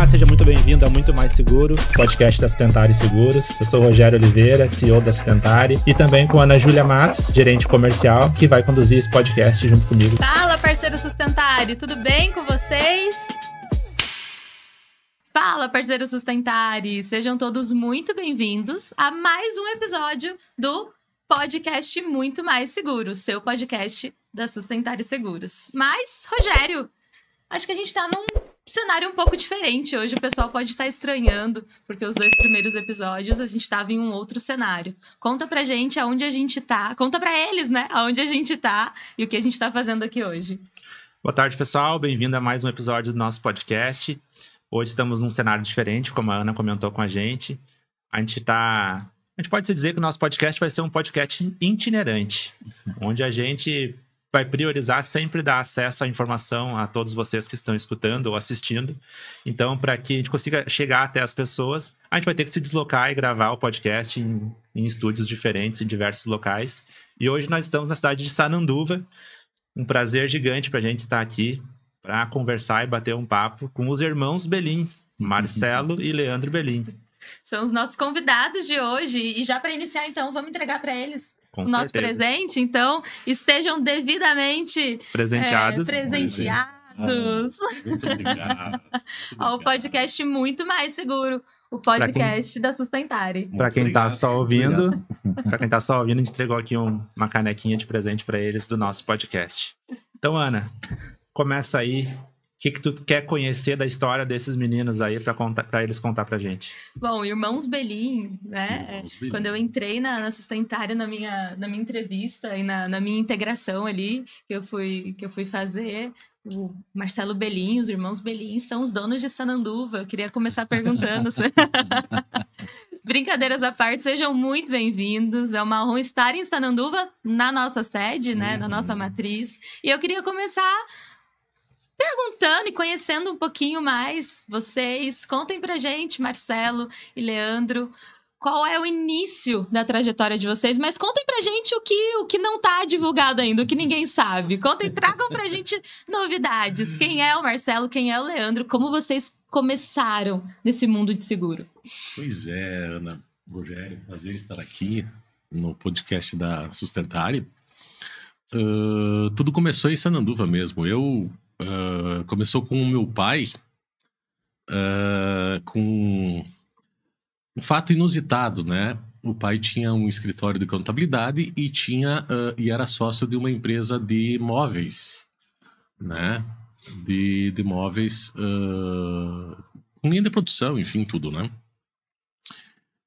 Olá, seja muito bem-vindo a Muito Mais Seguro, podcast da Sustentare Seguros. Eu sou o Rogério Oliveira, CEO da Sustentare, e também com a Ana Júlia Matos, gerente comercial, que vai conduzir esse podcast junto comigo. Fala, parceiro Sustentare, tudo bem com vocês? Fala, parceiro Sustentare, sejam todos muito bem-vindos a mais um episódio do podcast Muito Mais Seguro, seu podcast da Sustentare Seguros. Mas, Rogério, acho que a gente tá num cenário um pouco diferente hoje. O pessoal pode estar estranhando, porque os 2 primeiros episódios a gente tava em um outro cenário. Conta pra gente aonde a gente tá, conta pra eles, né, aonde a gente tá e o que a gente tá fazendo aqui hoje. Boa tarde, pessoal. Bem-vindo a mais um episódio do nosso podcast. Hoje estamos num cenário diferente, como a Ana comentou com a gente. A gente pode se dizer que o nosso podcast vai ser um podcast itinerante, onde a gente vai priorizar sempre dar acesso à informação a todos vocês que estão escutando ou assistindo. Então, para que a gente consiga chegar até as pessoas, a gente vai ter que se deslocar e gravar o podcast em estúdios diferentes, em diversos locais. E hoje nós estamos na cidade de Sananduva. Um prazer gigante para a gente estar aqui para conversar e bater um papo com os irmãos Belin, Marcelo e Leandro Belin. São os nossos convidados de hoje. E já para iniciar, então, vamos entregar para eles Com o nosso certeza. presente. Então, estejam devidamente Presenteados. presenteados. Muito obrigado. Ao podcast Muito Mais Seguro, o podcast da Sustentare. Para quem está só ouvindo, Obrigado. a gente entregou aqui uma canequinha de presente para eles do nosso podcast. Então, Ana, começa aí. O que tu quer conhecer da história desses meninos aí para eles contar pra gente? Bom, Irmãos Belin, né? Irmãos Belin. Quando eu entrei na Sustentare, na minha entrevista e na minha integração ali, que eu fui fazer, o Marcelo Belin, os Irmãos Belin, são os donos de Sananduva. Eu queria começar perguntando. Brincadeiras à parte, sejam muito bem-vindos. É uma honra estar em Sananduva, na nossa sede, né? Na nossa matriz. E eu queria começar perguntando e conhecendo um pouquinho mais vocês. Contem pra gente, Marcelo e Leandro, qual é o início da trajetória de vocês, mas contem pra gente o que não tá divulgado ainda, o que ninguém sabe. Tragam pra gente novidades. Quem é o Marcelo, quem é o Leandro, como vocês começaram nesse mundo de seguro? Pois é, Ana, Rogério, prazer estar aqui no podcast da Sustentare. Tudo começou em Sananduva mesmo. Começou com o meu pai, com um fato inusitado, né? O pai tinha um escritório de contabilidade e era sócio de uma empresa de móveis, né? De móveis com linha de produção, enfim, tudo, né?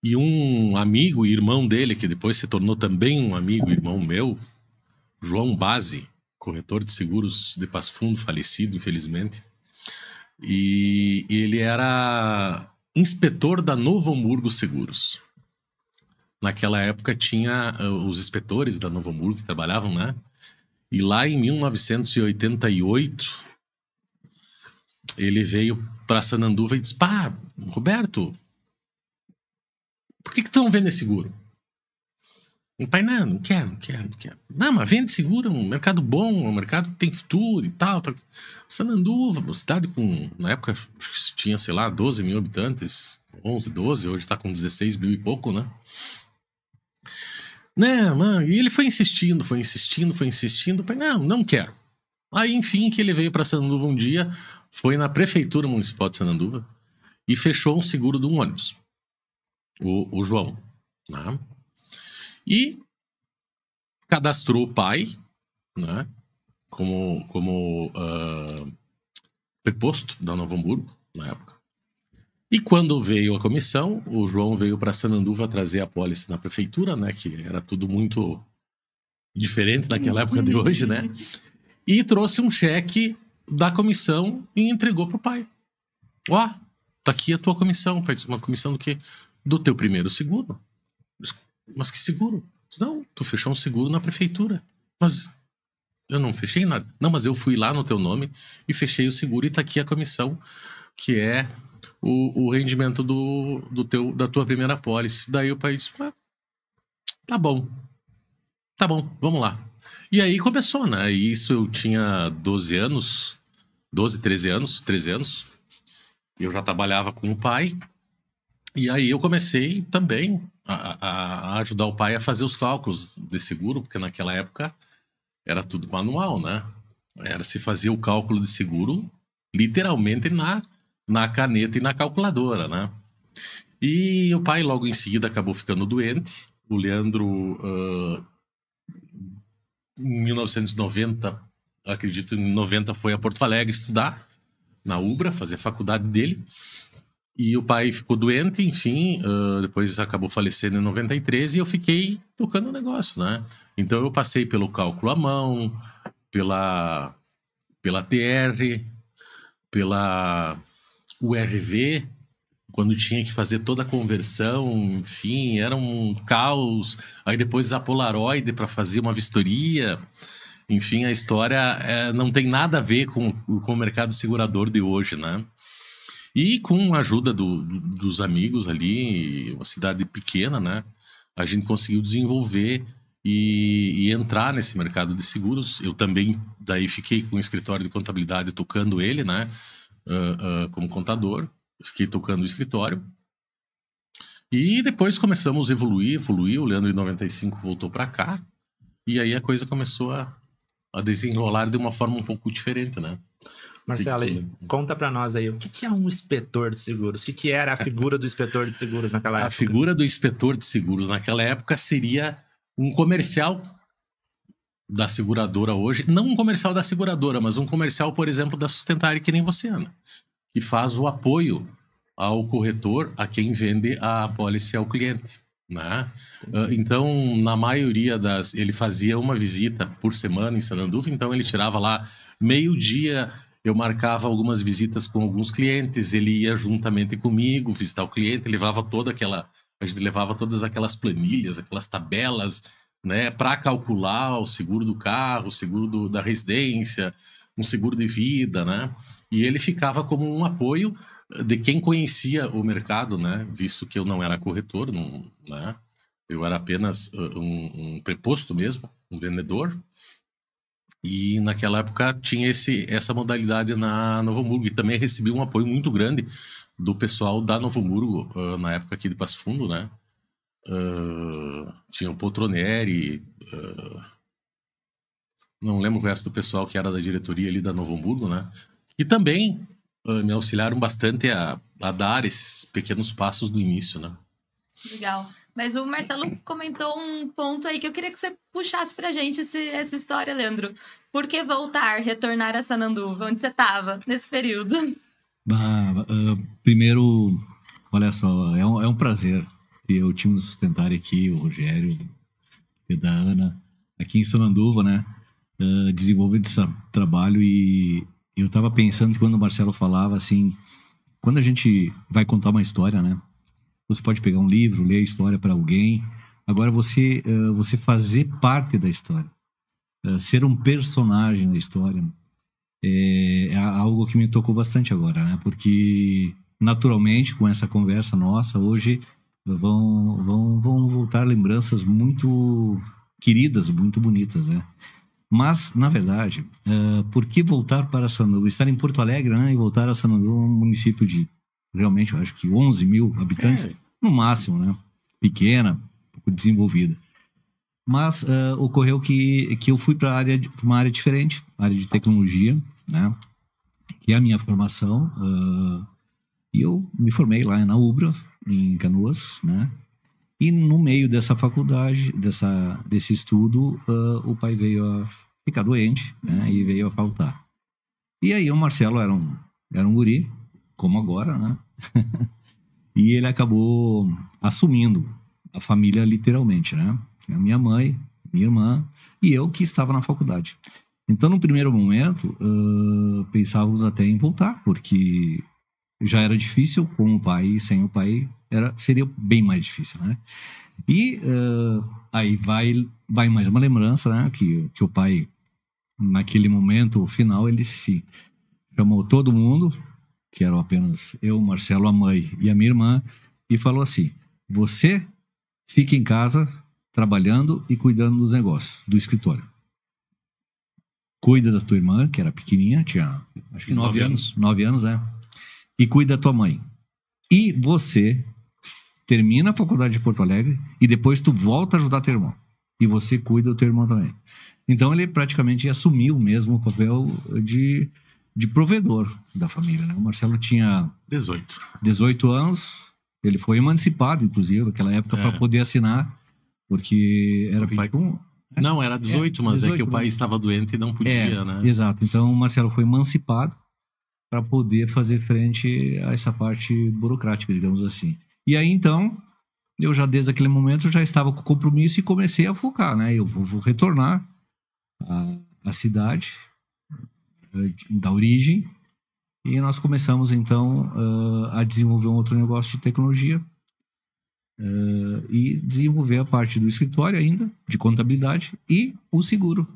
E um amigo e irmão dele, que depois se tornou também um amigo e irmão meu, João Base, corretor de seguros de Passo Fundo, falecido, infelizmente. E ele era inspetor da Novo Hamburgo Seguros. Naquela época tinha os inspetores da Novo Hamburgo que trabalhavam, né? E lá em 1988, ele veio para Sananduva e disse: "Pá, Roberto, por que estão vendendo esse seguro?" O pai, não quero. Não, mas vende seguro, é um mercado bom, é um mercado que tem futuro e tal. Sananduva, uma cidade com, na época, tinha, sei lá, 12 mil habitantes, 11, 12, hoje tá com 16 mil e pouco, né? Não, e ele foi insistindo, o pai, não quero. Aí, enfim, que ele veio para Sananduva um dia, foi na Prefeitura Municipal de Sananduva e fechou um seguro de um ônibus, o João, né? E cadastrou o pai, né, como preposto da Novo Hamburgo, na época. E quando veio a comissão, o João veio para Sananduva trazer a pólice na prefeitura, né, que era tudo muito diferente naquela época de hoje, né, e trouxe um cheque da comissão e entregou pro pai. Ó, tá aqui a tua comissão. Pai disse: "Uma comissão do quê?" "Do teu primeiro seguro." "Mas que seguro?" "Não, tu fechou um seguro na prefeitura." "Mas eu não fechei nada." "Não, mas eu fui lá no teu nome e fechei o seguro e tá aqui a comissão, que é o rendimento da tua primeira apólice." Daí o pai disse: tá bom, vamos lá." E aí começou, né? E isso eu tinha 13 anos. Eu já trabalhava com o pai. E aí eu comecei também a ajudar o pai a fazer os cálculos de seguro, porque naquela época era tudo manual, né? Se fazia o cálculo de seguro literalmente na caneta e na calculadora, né? E o pai logo em seguida acabou ficando doente. O Leandro, em 1990, acredito em 90, foi a Porto Alegre estudar na UBRA, fazer a faculdade dele. E o pai ficou doente, enfim, depois acabou falecendo em 93 e eu fiquei tocando o negócio, né? Então eu passei pelo cálculo à mão, pela TR, pela URV, quando tinha que fazer toda a conversão, enfim, era um caos. Aí depois a Polaroid para fazer uma vistoria. Enfim, a história não tem nada a ver com o mercado segurador de hoje, né? E com a ajuda dos amigos ali, uma cidade pequena, né? A gente conseguiu desenvolver e entrar nesse mercado de seguros. Eu também, daí, fiquei com o escritório de contabilidade tocando ele, né? Como contador. Fiquei tocando o escritório. E depois começamos a evoluir. O Leandro, em 95, voltou para cá. E aí a coisa começou a desenrolar de uma forma um pouco diferente, né? Marcelo, conta pra nós aí, o que é um inspetor de seguros? O que era a figura do inspetor de seguros naquela época? A figura do inspetor de seguros naquela época seria um comercial da seguradora hoje. Não um comercial da seguradora, mas um comercial, por exemplo, da Sustentária, que nem você, Ana, que faz o apoio ao corretor, a quem vende a apólice ao cliente, né? Então, na maioria ele fazia uma visita por semana em Sananduva, então ele tirava lá meio-dia. Eu marcava algumas visitas com alguns clientes, ele ia juntamente comigo visitar o cliente, a gente levava todas aquelas planilhas, aquelas tabelas, né, para calcular o seguro do carro, o seguro da residência, um seguro de vida, né? E ele ficava como um apoio de quem conhecia o mercado, né? Visto que eu não era corretor, né? Eu era apenas um preposto mesmo, um vendedor. E naquela época tinha essa modalidade na Novo Hamburgo. E também recebi um apoio muito grande do pessoal da Novo Hamburgo, na época aqui de Passo Fundo, né? Tinha o Poltroneri, não lembro o resto do pessoal que era da diretoria ali da Novo Hamburgo, né? E também me auxiliaram bastante a dar esses pequenos passos do início, né? Legal. Mas o Marcelo comentou um ponto aí que eu queria que você puxasse pra gente essa história, Leandro. Por que retornar a Sananduva? Onde você estava nesse período? Primeiro, olha só, é um prazer ter o time do Sustentária aqui, o Rogério e da Ana, aqui em Sananduva, né? Desenvolvendo esse trabalho. E eu estava pensando que quando o Marcelo falava assim, quando a gente vai contar uma história, né? Você pode pegar um livro, ler a história para alguém. Agora você fazer parte da história, ser um personagem da história, é algo que me tocou bastante agora, né? Porque naturalmente com essa conversa nossa hoje vão voltar lembranças muito queridas, muito bonitas, né? Mas na verdade, por que voltar para Sananduva? Estar em Porto Alegre, né? E voltar a Sananduva, um município de realmente, eu acho que 11 mil habitantes, no máximo, né? Pequena, pouco desenvolvida. Mas ocorreu que eu fui para uma área diferente, área de tecnologia, né? Que é a minha formação. E eu me formei lá na UBRA, em Canoas, né? E no meio dessa faculdade, desse estudo, o pai veio a ficar doente, né? E veio a faltar. E aí o Marcelo era um guri, como agora, né? E ele acabou assumindo a família literalmente, né? A minha mãe, minha irmã e eu que estava na faculdade. Então, no primeiro momento, pensávamos até em voltar, porque já era difícil com o pai, e sem o pai seria bem mais difícil, né? E aí vai mais uma lembrança, né? Que o pai, naquele momento final, ele disse sim, chamou todo mundo, que eram apenas eu, Marcelo, a mãe e a minha irmã, e falou assim: você fica em casa trabalhando e cuidando dos negócios, do escritório. Cuida da tua irmã, que era pequenininha, tinha acho que 9 anos, né? e cuida da tua mãe. E você termina a faculdade de Porto Alegre e depois tu volta a ajudar teu irmão. E você cuida do teu irmão também. Então ele praticamente assumiu mesmo o papel de provedor da família, né? O Marcelo tinha 18 anos, ele foi emancipado, inclusive, naquela época, para poder assinar, porque era 21... Não, era 18, mas 18, é que o pai estava doente e não podia, né? Exato, então o Marcelo foi emancipado para poder fazer frente a essa parte burocrática, digamos assim. E aí, então, eu já desde aquele momento já estava com compromisso e comecei a focar, né? Eu vou retornar à cidade da origem e nós começamos, então, a desenvolver um outro negócio de tecnologia e desenvolver a parte do escritório ainda, de contabilidade e o seguro.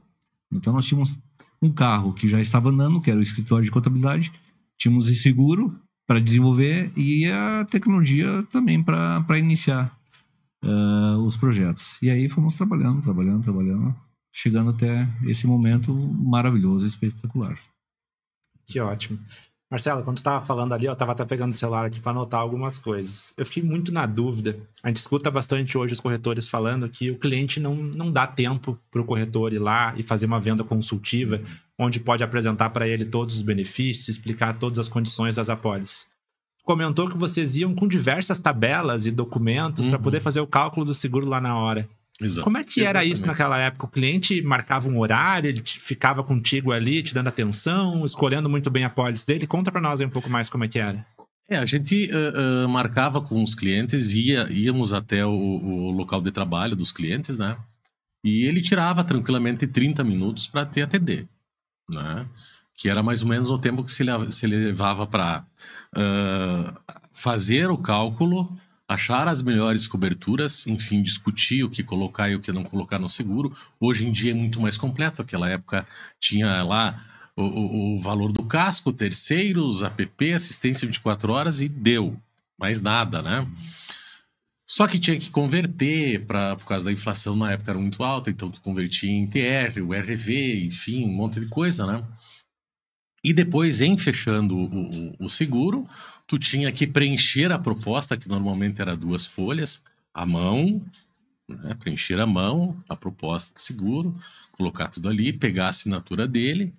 Então, nós tínhamos um carro que já estava andando, que era o escritório de contabilidade, tínhamos o seguro para desenvolver e a tecnologia também para iniciar os projetos. E aí fomos trabalhando, chegando até esse momento maravilhoso, espetacular. Que ótimo. Marcelo, quando tu estava falando ali, eu estava até pegando o celular aqui para anotar algumas coisas. Eu fiquei muito na dúvida. A gente escuta bastante hoje os corretores falando que o cliente não dá tempo para o corretor ir lá e fazer uma venda consultiva, onde pode apresentar para ele todos os benefícios, explicar todas as condições das apólices. Comentou que vocês iam com diversas tabelas e documentos para poder fazer o cálculo do seguro lá na hora. Exato. Como é que era isso naquela época? O cliente marcava um horário, ele ficava contigo ali, te dando atenção, escolhendo muito bem a apólice dele? Conta para nós aí um pouco mais como é que era. A gente marcava com os clientes, íamos até o local de trabalho dos clientes, né? E ele tirava tranquilamente 30 minutos para te atender, né? Que era mais ou menos o tempo que se levava para fazer o cálculo, achar as melhores coberturas, enfim, discutir o que colocar e o que não colocar no seguro. Hoje em dia é muito mais completo. Naquela época tinha lá o valor do casco, terceiros, app, assistência 24 horas e deu. Mais nada, né? Só que tinha que converter, por causa da inflação na época era muito alta, então tu convertia em TR, o RV, enfim, um monte de coisa, né? E depois, em fechando o seguro, tu tinha que preencher a proposta, que normalmente era 2 folhas, à mão, né? Preencher à mão a proposta de seguro, colocar tudo ali, pegar a assinatura dele,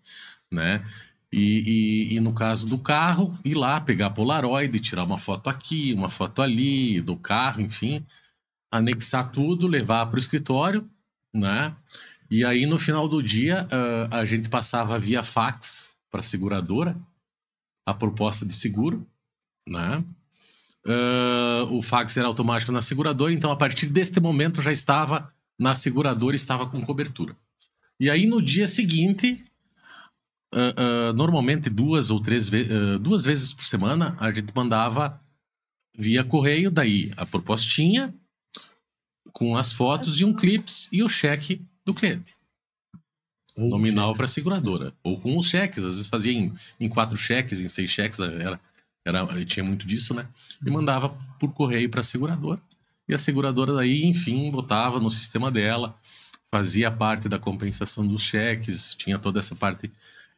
né? E no caso do carro, ir lá, pegar a Polaroid, tirar uma foto aqui, uma foto ali, do carro, enfim, anexar tudo, levar para o escritório, né? E aí, no final do dia, a gente passava via fax para a seguradora a proposta de seguro, né? O fax era automático na seguradora, então a partir deste momento já estava na seguradora, estava com cobertura. E aí no dia seguinte, normalmente 2 ou 3 2 vezes por semana, a gente mandava via correio, daí a propostinha com as fotos e um clips e o cheque do cliente. Nominal para a seguradora. Ou com os cheques, às vezes fazia em 4 cheques, em 6 cheques, tinha muito disso, né? E mandava por correio para a seguradora. E a seguradora daí, enfim, botava no sistema dela, fazia parte da compensação dos cheques, tinha toda essa parte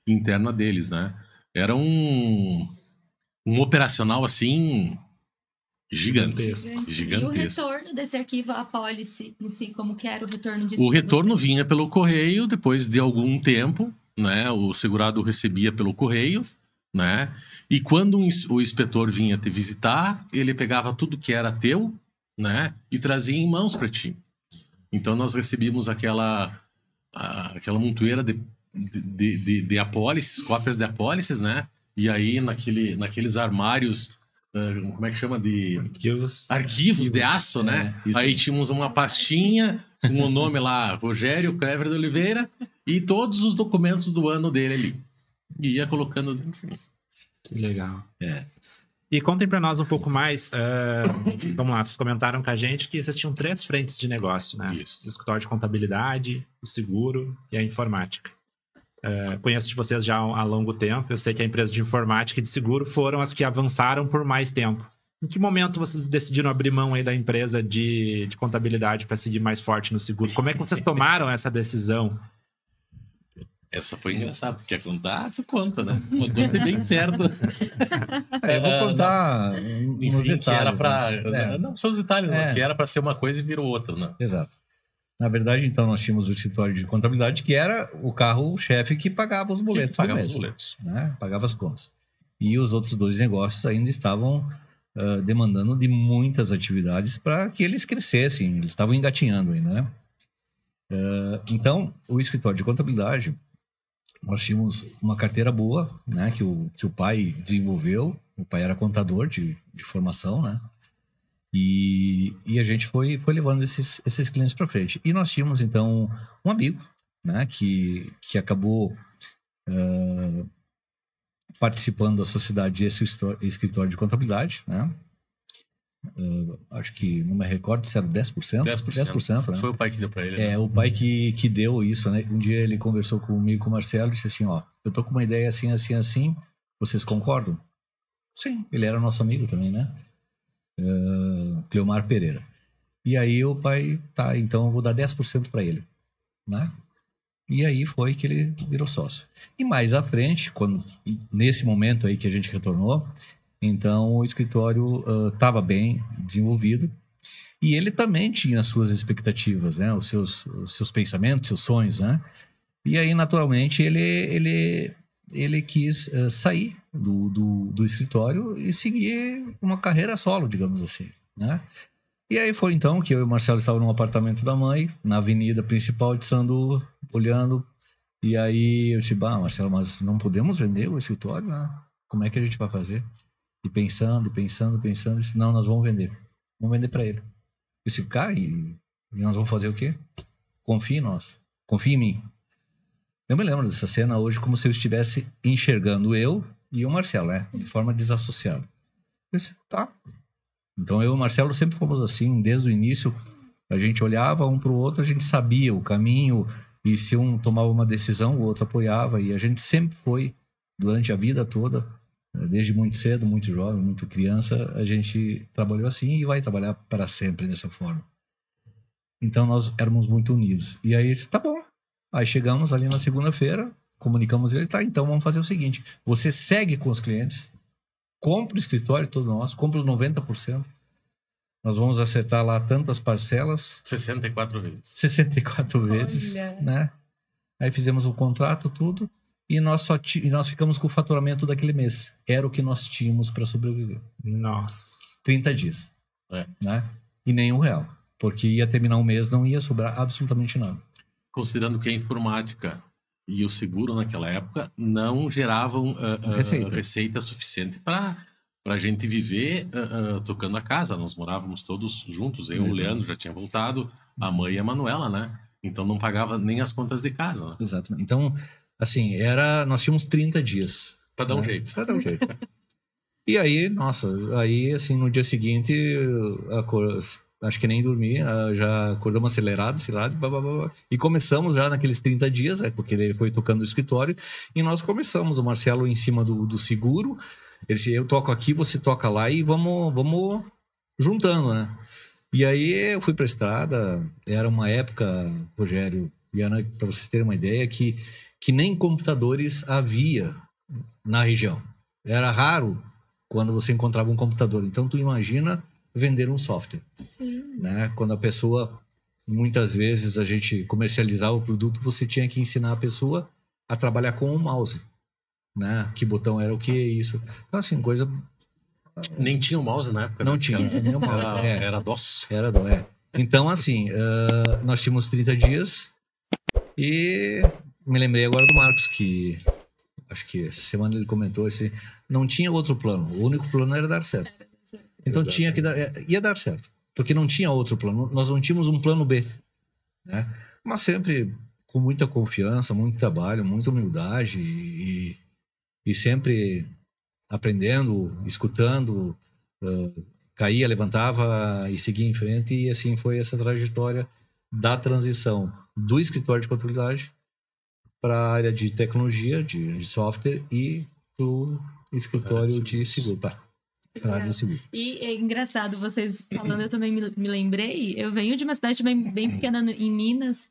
interna deles, né? Era um operacional, assim, gigantesco. E o retorno desse arquivo, a apólice em si, como que era o retorno disso? O retorno vinha pelo correio, depois de algum tempo, né? O segurado recebia pelo correio, né? E quando o inspetor vinha te visitar, ele pegava tudo que era teu, né? E trazia em mãos para ti. Então nós recebíamos aquela montoeira de apólices, cópias de apólices, né? E aí naqueles armários, como é que chama? De arquivos de aço, né? Aí tínhamos uma pastinha com o nome lá, Rogério Clever de Oliveira, e todos os documentos do ano dele ali. E ia colocando dentro. Que legal. E contem para nós um pouco mais. Vamos lá, vocês comentaram com a gente que vocês tinham 3 frentes de negócio, né? Isso. O escritório de contabilidade, o seguro e a informática. Conheço de vocês já há longo tempo. Eu sei que a empresa de informática e de seguro foram as que avançaram por mais tempo. Em que momento vocês decidiram abrir mão aí da empresa de contabilidade para seguir mais forte no seguro? Como é que vocês tomaram essa decisão? Essa foi engraçada. Tu quer contar? Tu conta, né? Conta bem certo. Eu vou contar uns Enfim, detalhes. que era pra... Né? Não são os detalhes, mas que era pra ser uma coisa e virou outra, né? Exato. Na verdade, então, nós tínhamos o escritório de contabilidade, que era o carro-chefe que pagava os boletos. Pagava do os mês, boletos. né? Pagava as contas. E os outros 2 negócios ainda estavam demandando de muitas atividades para que eles crescessem. Eles estavam engatinhando ainda, né? Então, o escritório de contabilidade, nós tínhamos uma carteira boa, né? Que o pai desenvolveu. O pai era contador de formação, né? E a gente foi levando esses clientes para frente. E nós tínhamos, então, um amigo, né? Que acabou participando da sociedade de escritório de contabilidade, né? Acho que, não me recordo se era 10%. 10%, né? Foi o pai que deu pra ele. O pai que deu isso, né? Um dia ele conversou comigo, com o Marcelo, e disse assim, ó, eu tô com uma ideia assim, assim, assim, vocês concordam? Sim, ele era nosso amigo também, né? Cleomar Pereira. E aí o pai, tá, então eu vou dar 10% para ele, né? E aí foi que ele virou sócio. E mais à frente, nesse momento aí que a gente retornou, então o escritório estava bem desenvolvido e ele também tinha as suas expectativas, né? Os seus pensamentos, seus sonhos, né? E aí, naturalmente, ele quis sair do escritório e seguir uma carreira solo, digamos assim, né? E aí foi então que eu e o Marcelo estávamos num apartamento da mãe, na avenida principal de Sandu, olhando. E aí eu disse, Marcelo, mas não podemos vender o escritório, né? Como é que a gente vai fazer? E pensando, disse, não, nós vamos vender. Vamos vender para ele. Eu disse, cara, e nós vamos fazer o quê? Confie em nós. Confie em mim. Eu me lembro dessa cena hoje como se eu estivesse enxergando eu e o Marcelo, né? De forma desassociada. Eu disse, tá. Então eu e o Marcelo sempre fomos assim, desde o início. A gente olhava um para o outro, a gente sabia o caminho. E se um tomava uma decisão, o outro apoiava. E a gente sempre foi, durante a vida toda, desde muito cedo, muito jovem, muito criança, a gente trabalhou assim e vai trabalhar para sempre dessa forma. Então nós éramos muito unidos. E aí, tá bom. Aí chegamos ali na segunda-feira, comunicamos ele, tá, então vamos fazer o seguinte, você segue com os clientes, compra o escritório todo nosso, compra os 90%, nós vamos acertar lá tantas parcelas. 64 vezes. 64 vezes, né? Aí fizemos o contrato, tudo, e nós ficamos com o faturamento daquele mês. Era o que nós tínhamos para sobreviver. Nossa. 30 dias. Né? E nenhum real. Porque ia terminar o mês, não ia sobrar absolutamente nada. Considerando que a informática e o seguro naquela época não geravam receita suficiente para a gente viver tocando a casa. Nós morávamos todos juntos, eu, o Leandro já tinha voltado, a mãe e a Manuela, né? Então não pagava nem as contas de casa, né? Exatamente. Então, assim, nós tínhamos 30 dias. Para dar um jeito. Para dar um jeito. E aí, nossa, assim, no dia seguinte, acho que nem dormi, já acordamos acelerado, e começamos já naqueles 30 dias, porque ele foi tocando o escritório, e nós começamos, o Marcelo em cima do seguro, ele disse, eu toco aqui, você toca lá, e vamos juntando, né? E aí eu fui pra estrada, era uma época, Rogério e Ana, para vocês terem uma ideia, que nem computadores havia na região. Era raro quando você encontrava um computador. Então, tu imagina vender um software. Sim. Né? Quando a pessoa, muitas vezes, a gente comercializava o produto, você tinha que ensinar a pessoa a trabalhar com um mouse. Né? Que botão era o que, isso. Então, assim, coisa... Nem tinha o mouse na época. Não né? tinha, nem o mouse. Era DOS. Era DOS, Então, assim, nós tínhamos 30 dias e me lembrei agora do Marcos, que acho que essa semana ele comentou assim, não tinha outro plano, o único plano era dar certo. Então tinha que ia dar certo, porque não tinha outro plano, nós não tínhamos um plano B, né? Mas sempre com muita confiança, muito trabalho, muita humildade e sempre aprendendo, escutando, caía, levantava e seguia em frente, e assim foi essa trajetória da transição do escritório de contabilidade para a área de tecnologia, de software, e para o escritório de seguro, para a área de seguro. E é engraçado, vocês falando, eu também me lembrei, eu venho de uma cidade bem pequena em Minas,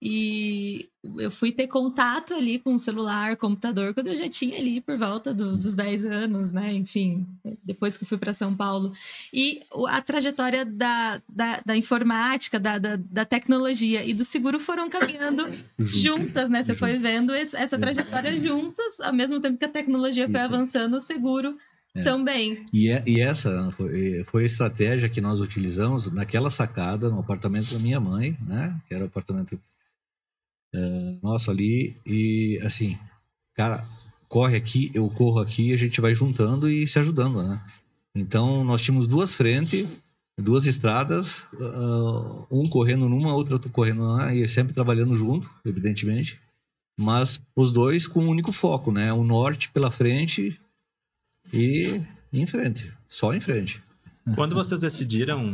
E eu fui ter contato ali com o celular, computador, quando eu já tinha ali por volta dos 10 anos, né? Enfim, depois que eu fui para São Paulo. E a trajetória da informática, da tecnologia e do seguro foram caminhando juntas, né? Você foi vendo essa trajetória juntas, ao mesmo tempo que a tecnologia foi avançando, o seguro também. E essa foi a estratégia que nós utilizamos naquela sacada, no apartamento da minha mãe, né? Que era o apartamento nosso ali. E assim, cara, corre aqui, eu corro aqui, a gente vai juntando e se ajudando, né? Então, nós tínhamos duas frentes, duas estradas, um correndo numa, outro correndo lá, e sempre trabalhando junto, evidentemente. Mas os dois com um único foco, né? O norte pela frente e em frente, só em frente. Quando vocês decidiram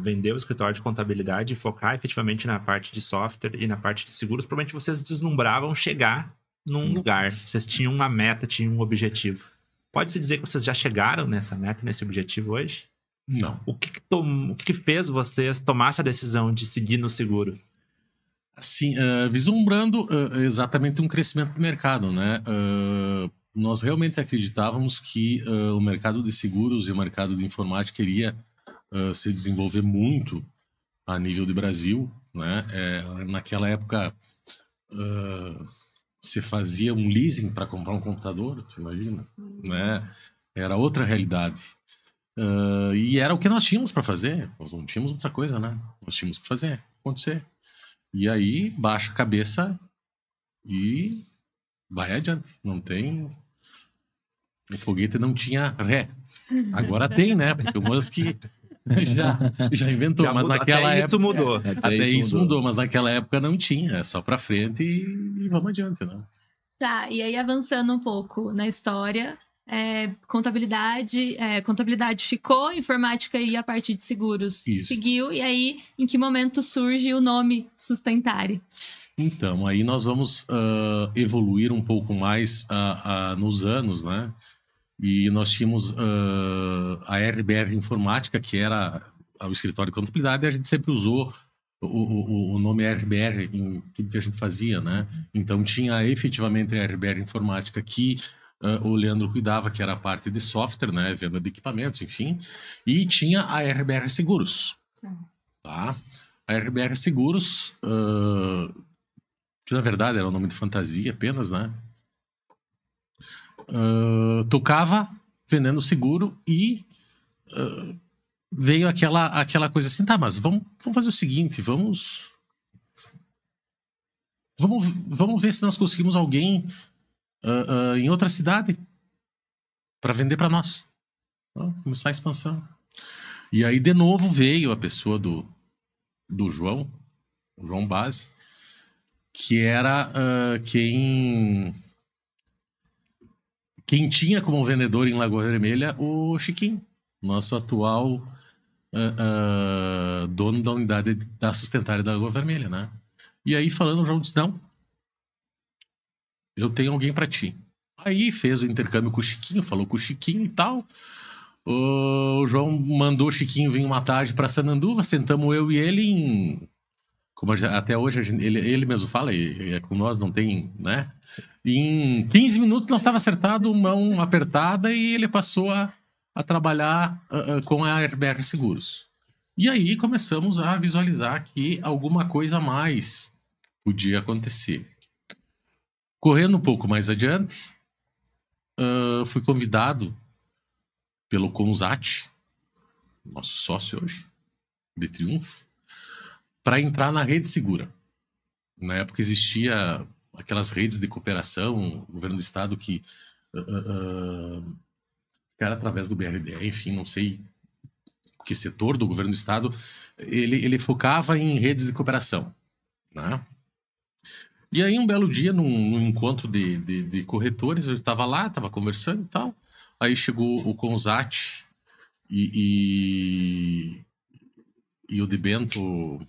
vender o escritório de contabilidade e focar efetivamente na parte de software e na parte de seguros, provavelmente vocês deslumbravam chegar num lugar. Vocês tinham uma meta, tinham um objetivo. Pode-se dizer que vocês já chegaram nessa meta, nesse objetivo hoje? Não. O que fez vocês tomar essa decisão de seguir no seguro? Assim, vislumbrando exatamente um crescimento do mercado, né? Nós realmente acreditávamos que o mercado de seguros e o mercado de informática iria se desenvolver muito a nível de Brasil, né? Naquela época, se fazia um leasing para comprar um computador, tu imagina? Né? Era outra realidade. E era o que nós tínhamos para fazer. Nós não tínhamos outra coisa, né? Nós tínhamos que fazer acontecer. E aí, baixa a cabeça e vai adiante. Não tem... O foguete não tinha ré. Agora tem, né? Porque o Musk já inventou. Mas mudou, naquela até época... isso mudou. Até isso mudou, mas naquela época não tinha. É só pra frente e vamos adiante, né? Tá, e aí avançando um pouco na história... contabilidade ficou, informática e a parte de seguros seguiu, e aí em que momento surge o nome Sustentare? Então, aí nós vamos evoluir um pouco mais nos anos, né? E nós tínhamos a RBR Informática, que era o escritório de contabilidade, e a gente sempre usou o nome RBR em tudo que a gente fazia, né? Então tinha efetivamente a RBR Informática que o Leandro cuidava, que era a parte de software, né, venda de equipamentos, enfim, e tinha a RBR Seguros, tá? A RBR Seguros, que na verdade era um nome de fantasia apenas, né, tocava vendendo seguro e veio aquela coisa assim, tá, mas vamos fazer o seguinte, vamos ver se nós conseguimos alguém em outra cidade para vender para nós. Começar a expansão. E aí de novo veio a pessoa do João Base, que era quem tinha como vendedor em Lagoa Vermelha o Chiquinho, nosso atual dono da unidade da Sustentare da Lagoa Vermelha, né? E aí falando, o João disse, não, eu tenho alguém pra ti. Aí fez o intercâmbio com o Chiquinho, falou com o Chiquinho e tal. O João mandou o Chiquinho vir uma tarde pra Sananduva, sentamos eu e ele em... Como até hoje ele mesmo fala, com nós não tem, né? Em 15 minutos nós estávamos acertados, mão apertada, e ele passou a trabalhar com a RBR Seguros. E aí começamos a visualizar que alguma coisa a mais podia acontecer. Correndo um pouco mais adiante, fui convidado pelo Conzati, nosso sócio hoje, de Triunfo, para entrar na Rede Segura. Na época existia aquelas redes de cooperação, o governo do estado que era através do BRDE, enfim, não sei que setor do governo do estado, ele focava em redes de cooperação, né? E aí um belo dia, num encontro de corretores, eu estava lá, estava conversando e tal, aí chegou o Conzati e o de Bento,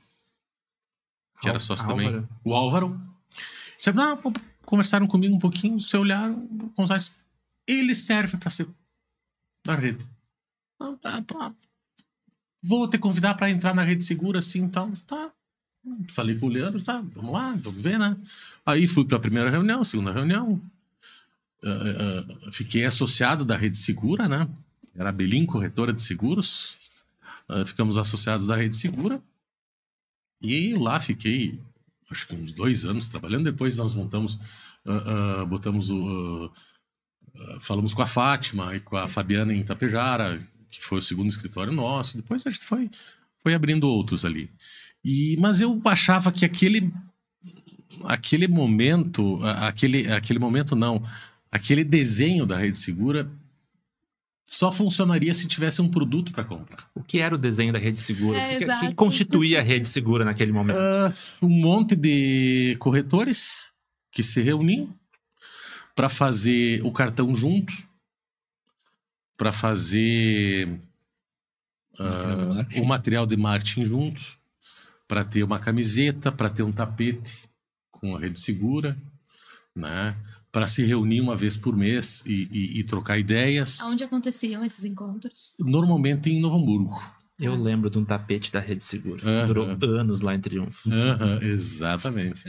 que era sócio também, o Álvaro. Conversaram comigo um pouquinho, se olharam, o Conzati, ele serve para ser da rede. Vou te convidar para entrar na Rede Segura, assim, então, tá. Falei com o Leandro, tá, vamos lá, vamos ver, né? Aí fui para a primeira reunião, segunda reunião. Fiquei associado da Rede Segura, né? Era a Belim Corretora de Seguros. Ficamos associados da Rede Segura. E lá fiquei, acho que uns 2 anos trabalhando. Depois nós montamos, falamos com a Fátima e com a Fabiana em Itapejara, que foi o segundo escritório nosso. Depois a gente foi abrindo outros ali. Mas eu achava que aquele desenho da Rede Segura só funcionaria se tivesse um produto para comprar. O que era o desenho da Rede Segura? O que constituía a Rede Segura naquele momento? Um monte de corretores que se reuniam para fazer o cartão junto, para fazer o material de marketing junto, para ter uma camiseta, para ter um tapete com a Rede Segura, né? Para se reunir uma vez por mês e trocar ideias. Onde aconteciam esses encontros? Normalmente em Novo Hamburgo. Eu lembro de um tapete da Rede Segura. Durou anos lá em Triunfo. Exatamente.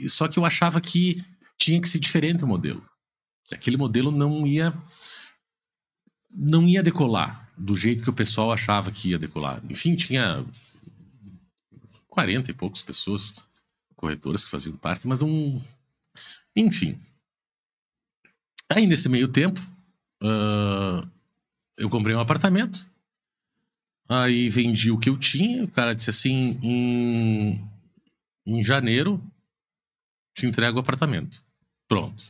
Só que eu achava que tinha que ser diferente o modelo. Aquele modelo não ia decolar do jeito que o pessoal achava que ia decolar. Enfim, tinha 40 e poucas pessoas, corretoras que faziam parte, mas não... Enfim. Aí, nesse meio tempo, eu comprei um apartamento. Aí, vendi o que eu tinha. O cara disse assim, em janeiro, te entrego o apartamento. Pronto.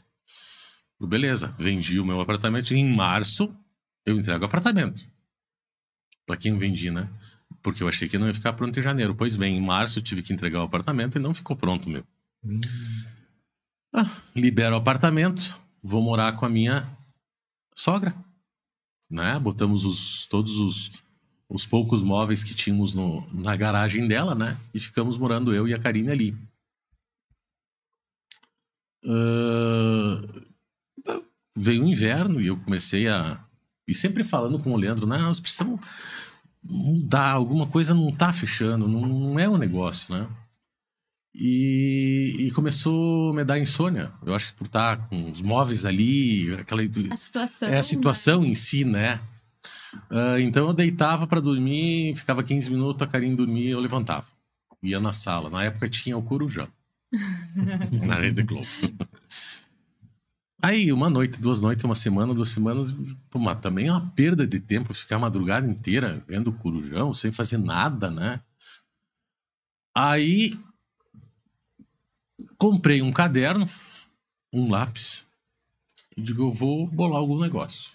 Beleza, vendi o meu apartamento. Em março, eu entrego o apartamento. Pra quem vendi, né? Porque eu achei que não ia ficar pronto em janeiro. Pois bem, em março eu tive que entregar o apartamento e não ficou pronto, meu. Libero o apartamento, vou morar com a minha sogra, né? Botamos todos os poucos móveis que tínhamos na garagem dela, né? E ficamos morando eu e a Karine ali. Veio o inverno e eu comecei e sempre falando com o Leandro, né? Nós precisamos mudar, alguma coisa não tá fechando, não é um negócio, né? E começou a me dar insônia. Eu acho que por estar com os móveis ali, a situação. É a situação em si, né? Então eu deitava para dormir, ficava 15 minutos, a Karine dormia, eu levantava. Ia na sala. Na época tinha o Corujão. Na Rede Globo. Aí, 1 noite, 2 noites, 1 semana, 2 semanas, pô, mas também é uma perda de tempo ficar a madrugada inteira vendo o Corujão, sem fazer nada, né? Aí, comprei um caderno, um lápis, e digo, eu vou bolar algum negócio.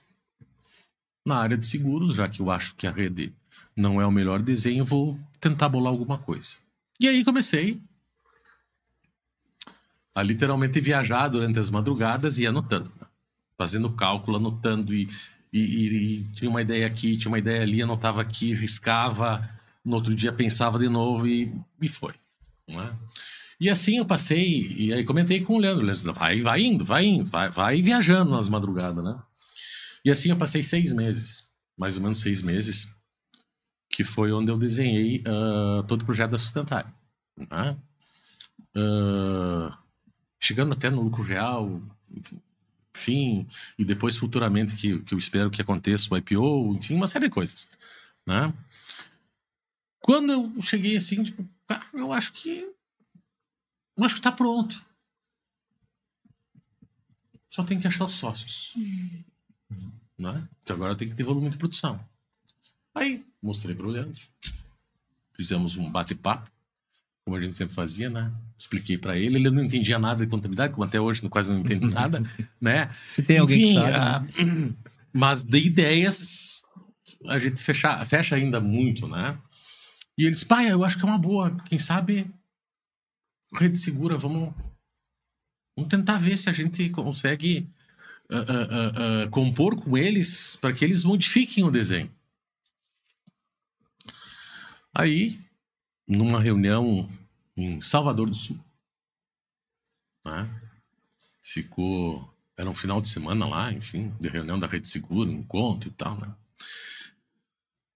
Na área de seguros, já que eu acho que a rede não é o melhor desenho, eu vou tentar bolar alguma coisa. E aí comecei a literalmente viajar durante as madrugadas e anotando, né? Fazendo cálculo, anotando e tinha uma ideia aqui, tinha uma ideia ali, anotava aqui, riscava, no outro dia pensava de novo e foi, né? E assim eu passei, e aí comentei com o Leandro, vai indo, vai viajando nas madrugadas, né? E assim eu passei 6 meses, mais ou menos 6 meses, que foi onde eu desenhei todo o projeto da Sustentária, né? Chegando até no lucro real, enfim, e depois futuramente que eu espero que aconteça o IPO, enfim, uma série de coisas, né? Quando eu cheguei assim, tipo, cara, eu acho que tá pronto. Só tem que achar os sócios, né? Que agora tem que ter volume de produção. Aí, mostrei para o Leandro, fizemos um bate-papo, como a gente sempre fazia, né? Expliquei para ele não entendia nada de contabilidade, como até hoje quase não entende nada, né? Se tem alguém que sabe, né? Mas de ideias a gente fecha ainda muito, né? E ele disse, pai, eu acho que é uma boa, quem sabe Rede Segura, vamos tentar ver se a gente consegue compor com eles para que eles modifiquem o desenho. Aí, numa reunião em Salvador do Sul, né? Era um final de semana lá, enfim, de reunião da Rede Segura, um encontro e tal, né?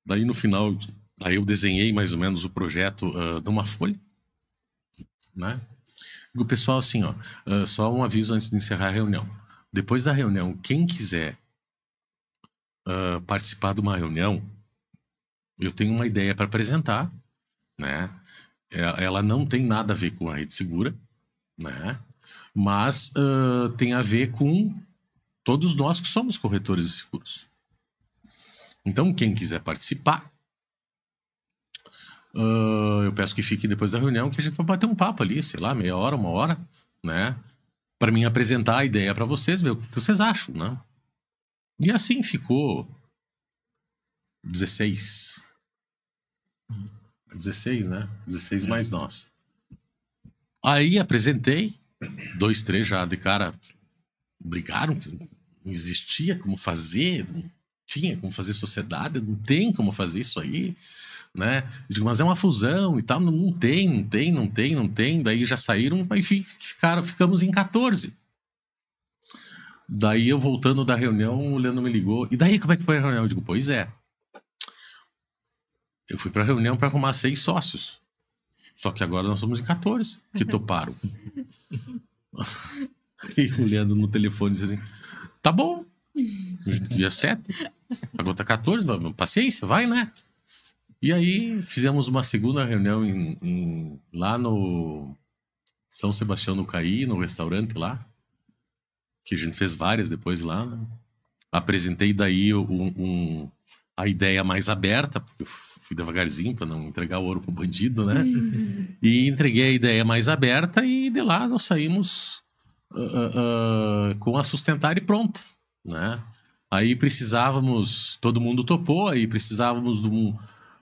Daí no final Aí eu desenhei mais ou menos o projeto numa folha, né? E o pessoal assim, ó, só um aviso antes de encerrar a reunião. Depois da reunião, quem quiser participar de uma reunião, eu tenho uma ideia para apresentar, né? Ela não tem nada a ver com a Rede Segura, né? Mas tem a ver com todos nós que somos corretores de seguros. Então, quem quiser participar, eu peço que fique depois da reunião, que a gente vai bater um papo ali, sei lá, meia hora, uma hora, né? Para mim apresentar a ideia para vocês, ver o que vocês acham, né? E assim ficou 16, né? 16 mais nós. Aí apresentei, 2, 3 já de cara brigaram, que não existia como fazer, não tinha como fazer sociedade, não tem como fazer isso aí, né? Eu digo, mas é uma fusão e tal, não tem. Daí já saíram, aí ficamos em 14. Daí eu voltando da reunião, o Leandro me ligou, e daí como é que foi a reunião? Eu digo, pois é. Eu fui pra reunião para arrumar 6 sócios. Só que agora nós somos em 14 que toparam. E o Leandro no telefone disse assim, tá bom, a gente queria 7, agora tá 14, paciência, vai, né? E aí fizemos uma segunda reunião lá no São Sebastião do Caí, no restaurante lá, que a gente fez várias depois lá, né? Apresentei daí a ideia mais aberta, porque eu fui devagarzinho para não entregar o ouro pro bandido, né? E entreguei a ideia mais aberta e de lá nós saímos com a Sustentar e pronto, né? Aí precisávamos, todo mundo topou, aí precisávamos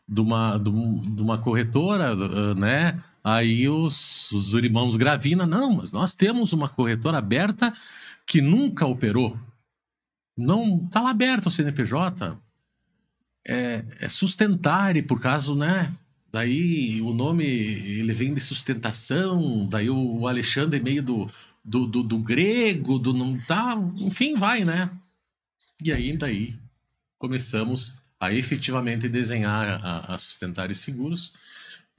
de uma corretora, né? Aí os irmãos Gravina, não, mas nós temos uma corretora aberta que nunca operou. Não, tá lá aberto o CNPJ. É Sustentar, por causa, né? Daí o nome, ele vem de sustentação, daí o Alexandre meio do grego, enfim, vai, né? E aí, daí, começamos a efetivamente desenhar a Sustentar Seguros,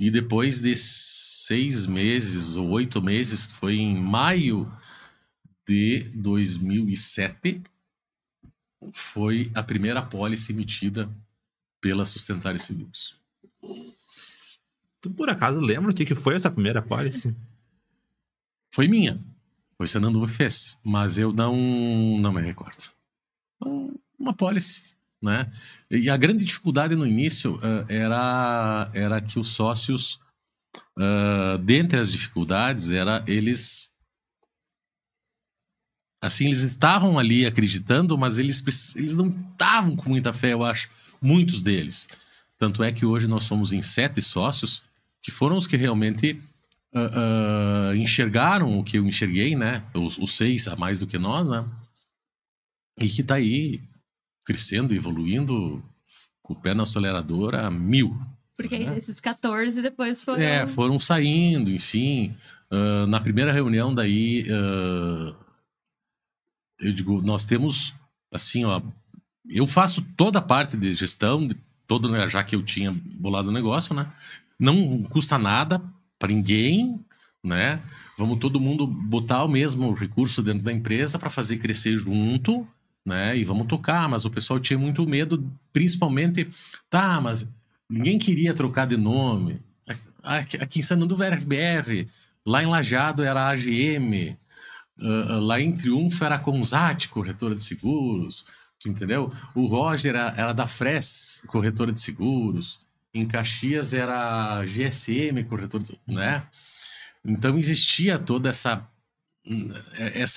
e depois de 6 meses ou 8 meses, que foi em maio de 2007, foi a primeira apólice emitida pela Sustentar Seguros. Tu, por acaso, lembra o que foi essa primeira apólice? Foi minha. Foi Sananduva que fez. Mas eu não me recordo. Uma apólice, né? E a grande dificuldade no início era que os sócios, dentre as dificuldades, eles estavam ali acreditando, mas eles não estavam com muita fé, eu acho. Muitos deles. Tanto é que hoje nós somos em 7 sócios, que foram os que realmente enxergaram o que eu enxerguei, né? Os 6 a mais do que nós, né? E que tá aí crescendo, evoluindo, com o pé na aceleradora a 1000. Porque né? esses 14 depois foram... foram saindo, enfim. Na primeira reunião daí, eu digo, nós temos, assim, ó, eu faço toda a parte de gestão, já que eu tinha bolado o negócio, né? Não custa nada para ninguém, né? Vamos todo mundo botar o mesmo recurso dentro da empresa para fazer crescer junto, né? E vamos tocar, mas o pessoal tinha muito medo, principalmente, mas ninguém queria trocar de nome. Aqui em Sananduva era RBR, lá em Lajeado era AGM, lá em Triunfo era Consat, corretora de seguros, entendeu? O Roger era da Fres, corretora de seguros, em Caxias era GSM, corretora de seguros, né? Então existia toda essa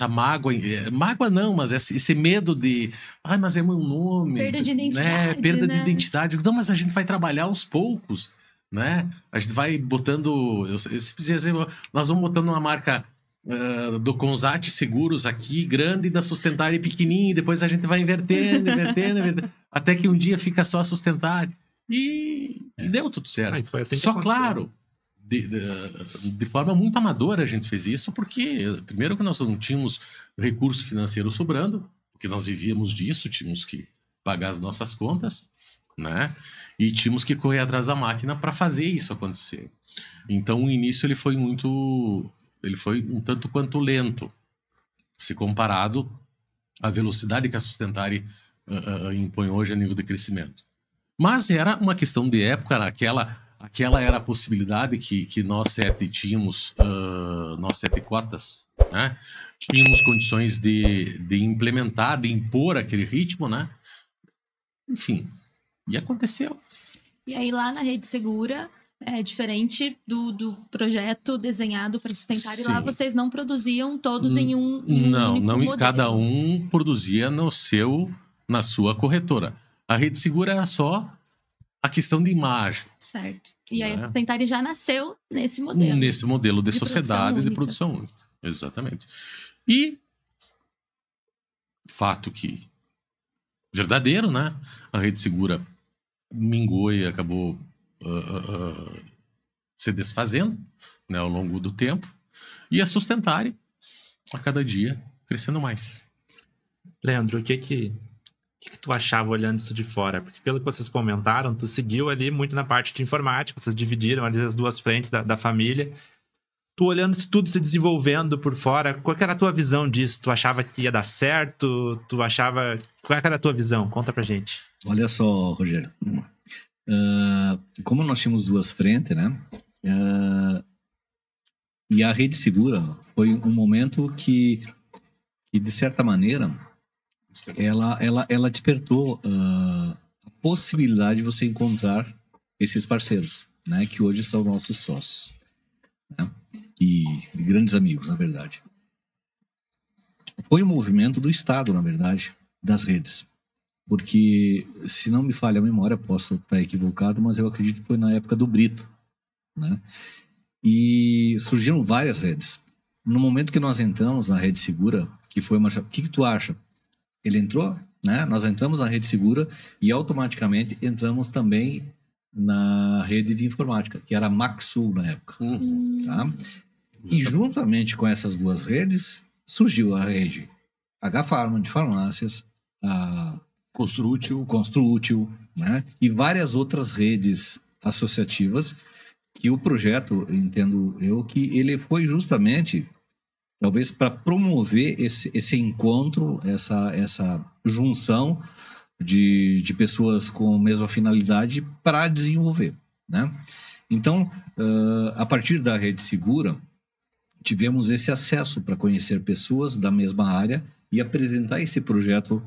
mágoa não, mas esse medo de, mas é meu nome, perda de identidade, né? Perda né? de identidade. Não, mas a gente vai trabalhar aos poucos, né? A gente vai botando, eu sempre dizia assim, nós vamos botando uma marca do Consat Seguros aqui, grande, e da Sustentar pequenininho, depois a gente vai invertendo, até que um dia fica só a Sustentar. E deu tudo certo. Foi assim que só aconteceu. Claro, de forma muito amadora a gente fez isso, porque primeiro que nós não tínhamos recurso financeiro sobrando, porque nós vivíamos disso, tínhamos que pagar as nossas contas, né? E tínhamos que correr atrás da máquina para fazer isso acontecer. Então, o início ele foi um tanto quanto lento, se comparado à velocidade que a Sustentare impõe hoje a nível de crescimento. Mas era uma questão de época, aquela era a possibilidade que nós 7 tínhamos, nós 7 cotas, né? Tínhamos condições de implementar, de impor aquele ritmo, né? Enfim, e aconteceu. E aí lá na Rede Segura, é diferente do projeto desenhado para Sustentare, lá vocês não produziam todos em um único modelo. Cada um produzia na sua corretora. A Rede Segura era só a questão de imagem. Certo. E aí a Sustentare já nasceu nesse modelo. Nesse modelo de sociedade de produção única. Exatamente. E fato que verdadeiro, né? A Rede Segura mingou e acabou se desfazendo, né, ao longo do tempo. E a Sustentare, a cada dia, crescendo mais. Leandro, o que tu achava olhando isso de fora? Porque pelo que vocês comentaram, tu seguiu ali muito na parte de informática, vocês dividiram ali as duas frentes da família. Tu olhando isso tudo se desenvolvendo por fora, qual que era a tua visão disso? Tu achava que ia dar certo? Qual era a tua visão? Conta pra gente. Olha só, Rogério. Como nós tínhamos duas frentes, né? E a Rede Segura foi um momento que de certa maneira, ela despertou a possibilidade de você encontrar esses parceiros, né? Que hoje são nossos sócios, né? E grandes amigos, na verdade. Foi um movimento do Estado, na verdade, das redes. Porque, se não me falha a memória, posso estar equivocado, mas eu acredito que foi na época do Brito, né? E surgiram várias redes. No momento que nós entramos na Rede Segura, que foi uma... O que tu acha? Ele entrou, né? Nós entramos na Rede Segura e automaticamente entramos também na rede de informática, que era a Maxul na época. Tá? E juntamente com essas duas redes, surgiu a rede H-Pharma de farmácias, a Construútil, né? E várias outras redes associativas que o projeto, entendo eu, que ele foi justamente, talvez, para promover esse encontro, essa junção de pessoas com a mesma finalidade para desenvolver, né? Então, a partir da Rede Segura, tivemos esse acesso para conhecer pessoas da mesma área e apresentar esse projeto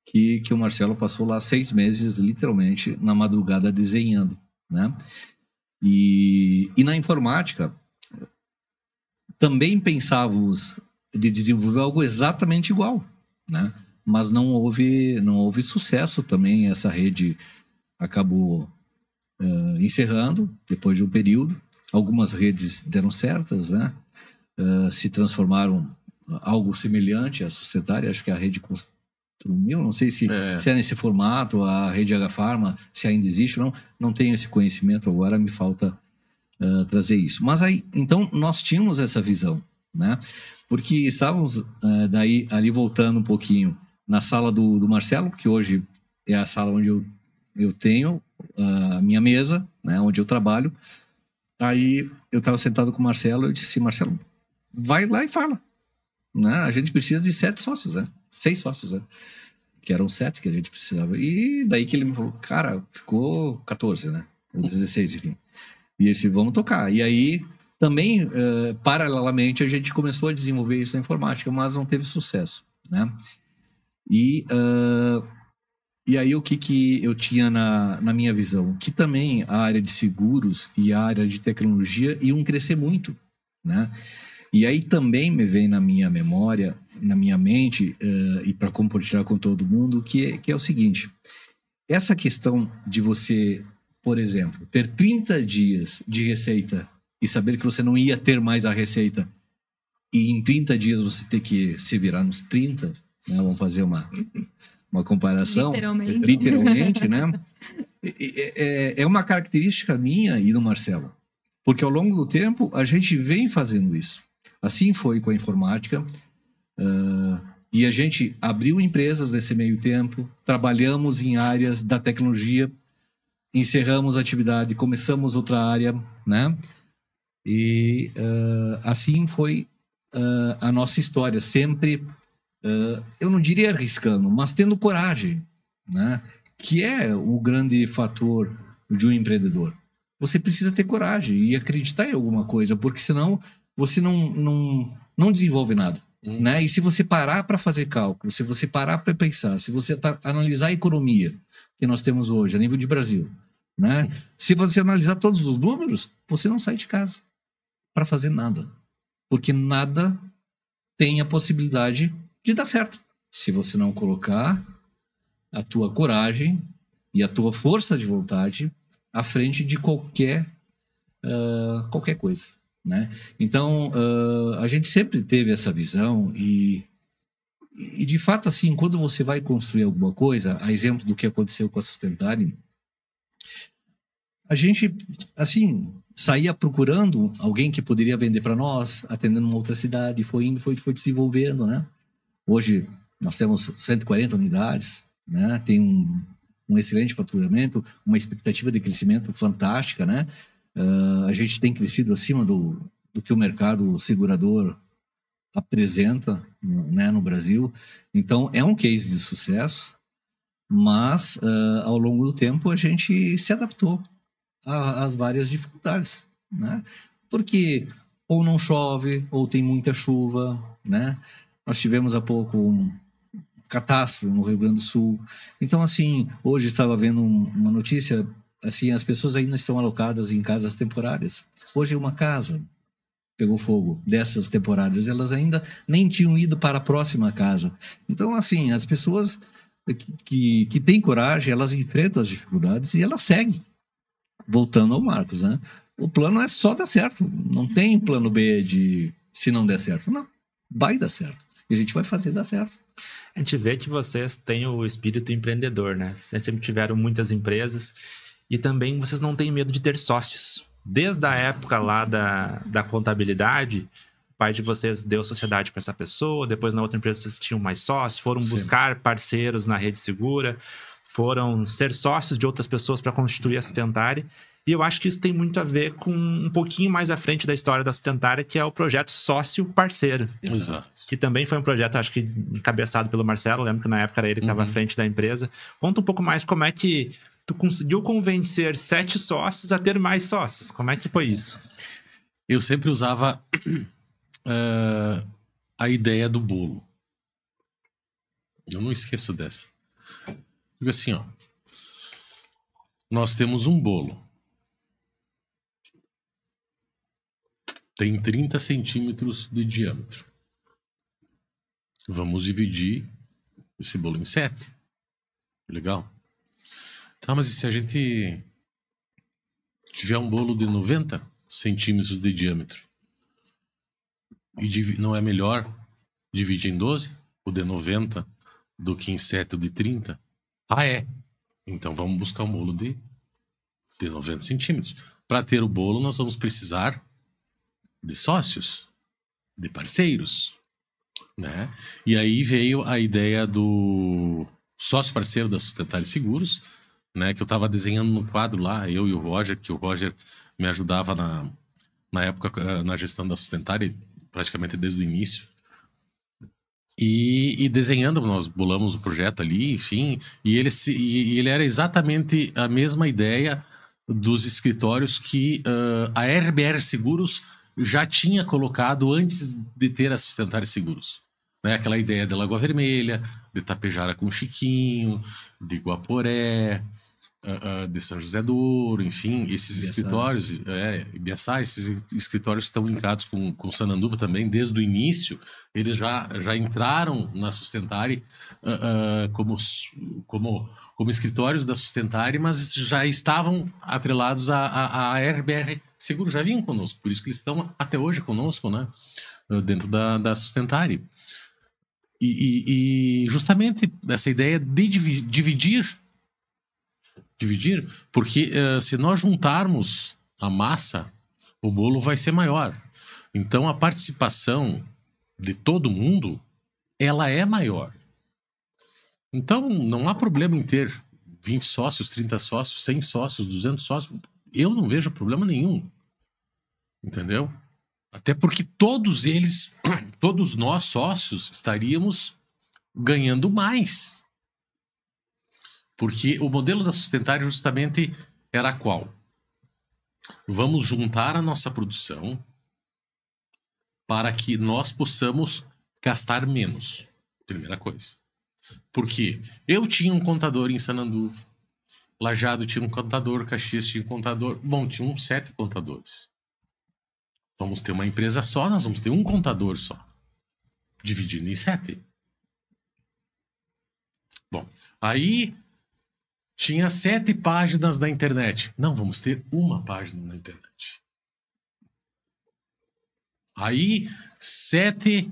que o Marcelo passou lá 6 meses, literalmente, na madrugada desenhando, né? E na informática, também pensávamos de desenvolver algo exatamente igual, né? Mas não houve sucesso também. Essa rede acabou encerrando depois de um período. Algumas redes deram certas, né? Se transformaram algo semelhante à Sustentare. Acho que a rede Construmil, não sei se é nesse formato, a rede H-Pharma, se ainda existe ou não tenho esse conhecimento agora, me falta trazer isso. Mas aí, então, nós tínhamos essa visão, né? Porque estávamos daí ali voltando um pouquinho na sala do Marcelo, que hoje é a sala onde eu tenho a minha mesa, né, onde eu trabalho. Aí eu estava sentado com o Marcelo, eu disse assim: Marcelo, vai lá e fala, né? A gente precisa de 7 sócios, né? 6 sócios, né? Que eram 7 que a gente precisava. E daí que ele me falou: cara, ficou 14, né? Ou 16, enfim. E ele disse: vamos tocar. E aí também, paralelamente, a gente começou a desenvolver isso na informática, mas não teve sucesso, né? E aí o que eu tinha na minha visão? Que também a área de seguros e a área de tecnologia iam crescer muito, né? E aí também me vem na minha memória, na minha mente, e para compartilhar com todo mundo, que é o seguinte: essa questão de você, por exemplo, ter 30 dias de receita e saber que você não ia ter mais a receita, e em 30 dias você ter que se virar nos 30, né? Vamos fazer uma comparação. Literalmente, né? É uma característica minha e do Marcelo. Porque ao longo do tempo, a gente vem fazendo isso. Assim foi com a informática. E a gente abriu empresas nesse meio tempo. Trabalhamos em áreas da tecnologia encerramos a atividade, começamos outra área, né? E assim foi a nossa história, sempre, eu não diria arriscando, mas tendo coragem, né? Que é o grande fator de um empreendedor. Você precisa ter coragem e acreditar em alguma coisa, porque senão você não desenvolve nada. Né? E se você parar para fazer cálculo, se você parar para pensar, se você analisar a economia que nós temos hoje a nível de Brasil, né? Se você analisar todos os números, você não sai de casa para fazer nada, porque nada tem a possibilidade de dar certo se você não colocar a tua coragem e a tua força de vontade à frente de qualquer coisa, né? Então, a gente sempre teve essa visão e de fato, assim, quando você vai construir alguma coisa, a exemplo do que aconteceu com a Sustentare, a gente, assim, saía procurando alguém que poderia vender para nós, atendendo uma outra cidade, foi indo, foi desenvolvendo, né? Hoje, nós temos 140 unidades, né? Tem um excelente faturamento, uma expectativa de crescimento fantástica, né? A gente tem crescido acima do que o mercado segurador apresenta, né, no Brasil. Então, é um case de sucesso, mas ao longo do tempo a gente se adaptou às várias dificuldades, né? Porque ou não chove, ou tem muita chuva, né? Nós tivemos há pouco um catástrofe no Rio Grande do Sul. Então, assim, hoje estava vendo uma notícia, assim, as pessoas ainda estão alocadas em casas temporárias. Hoje uma casa pegou fogo dessas temporárias, elas ainda nem tinham ido para a próxima casa. Então, assim, as pessoas que têm coragem, elas enfrentam as dificuldades e elas seguem. Voltando ao Marcos, né? O plano é só dar certo. Não tem plano B de se não der certo. Não, vai dar certo. E a gente vai fazer dar certo. A gente vê que vocês têm o espírito empreendedor, né? Vocês sempre tiveram muitas empresas e também vocês não têm medo de ter sócios. Desde a época lá da contabilidade, o pai de vocês deu sociedade para essa pessoa, depois na outra empresa vocês tinham mais sócios, foram buscar parceiros na Rede Segura, foram ser sócios de outras pessoas para constituir a Sustentare. E eu acho que isso tem muito a ver com um pouquinho mais à frente da história da Sustentare, que é o projeto Sócio Parceiro. Exato. Que também foi um projeto, acho que encabeçado pelo Marcelo. Eu lembro que na época era ele que estava à frente da empresa. Conta um pouco mais como é que tu conseguiu convencer 7 sócios a ter mais sócios. Como é que foi isso? Eu sempre usava a ideia do bolo. Eu não esqueço dessa. Digo assim, ó. Nós temos um bolo. Tem 30 centímetros de diâmetro. Vamos dividir esse bolo em 7. Legal? Tá, mas e se a gente tiver um bolo de 90 centímetros de diâmetro? E não é melhor dividir em 12? O de 90 do que em 7 o de 30? Ah, é. Então vamos buscar um bolo de 90 centímetros. Para ter o bolo, nós vamos precisar de sócios, de parceiros, né? E aí veio a ideia do sócio parceiro da Sustentare Seguros, né? Que eu estava desenhando no quadro lá, eu e o Roger, que o Roger me ajudava na época na gestão da Sustentare, praticamente desde o início. E desenhando, nós bolamos o projeto ali, enfim, e ele era exatamente a mesma ideia dos escritórios que a RBR Seguros já tinha colocado antes de ter a Sustentare Seguros. Né? Aquela ideia de Lagoa Vermelha, de Tapejara com Chiquinho, de Guaporé, de São José do Ouro, enfim, esses Ibiaçá. Escritórios, Ibiaçá, esses escritórios estão linkados com Sananduva também, desde o início, eles já entraram na Sustentare como escritórios da Sustentare, mas já estavam atrelados à RBR Seguro, já vinham conosco, por isso que eles estão até hoje conosco, né, dentro da Sustentare. E justamente essa ideia de dividir, porque se nós juntarmos a massa, o bolo vai ser maior. Então a participação de todo mundo, ela é maior. Então não há problema em ter 20 sócios, 30 sócios, 100 sócios, 200 sócios, eu não vejo problema nenhum. Entendeu? Até porque todos nós sócios, estaríamos ganhando mais. Porque o modelo da Sustentária justamente era qual? Vamos juntar a nossa produção para que nós possamos gastar menos. Primeira coisa. Porque eu tinha um contador em Sananduva, Lajeado tinha um contador, Caxias tinha um contador. Bom, tinha uns 7 contadores. Vamos ter uma empresa só, nós vamos ter um contador só. Dividindo em 7. Bom, aí tinha 7 páginas na internet. Não, vamos ter uma página na internet. Aí, 7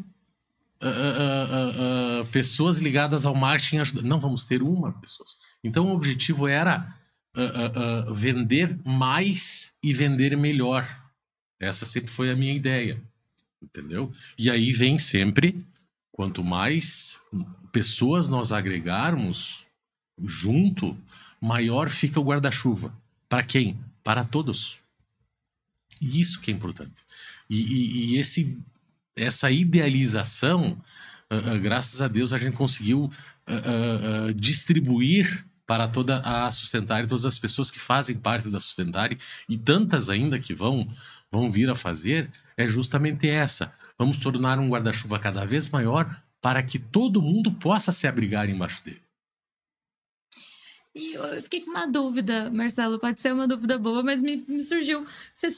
pessoas ligadas ao marketing ajudando. Não, vamos ter uma pessoa. Então, o objetivo era vender mais e vender melhor. Essa sempre foi a minha ideia. Entendeu? E aí vem sempre, quanto mais pessoas nós agregarmos junto, maior fica o guarda-chuva. Para quem? Para todos. E isso que é importante. E essa idealização, graças a Deus, a gente conseguiu distribuir para toda a Sustentária, todas as pessoas que fazem parte da Sustentária, e tantas ainda que vão vir a fazer, é justamente essa. Vamos tornar um guarda-chuva cada vez maior para que todo mundo possa se abrigar embaixo dele. E eu fiquei com uma dúvida, Marcelo, pode ser uma dúvida boa, mas me surgiu. Você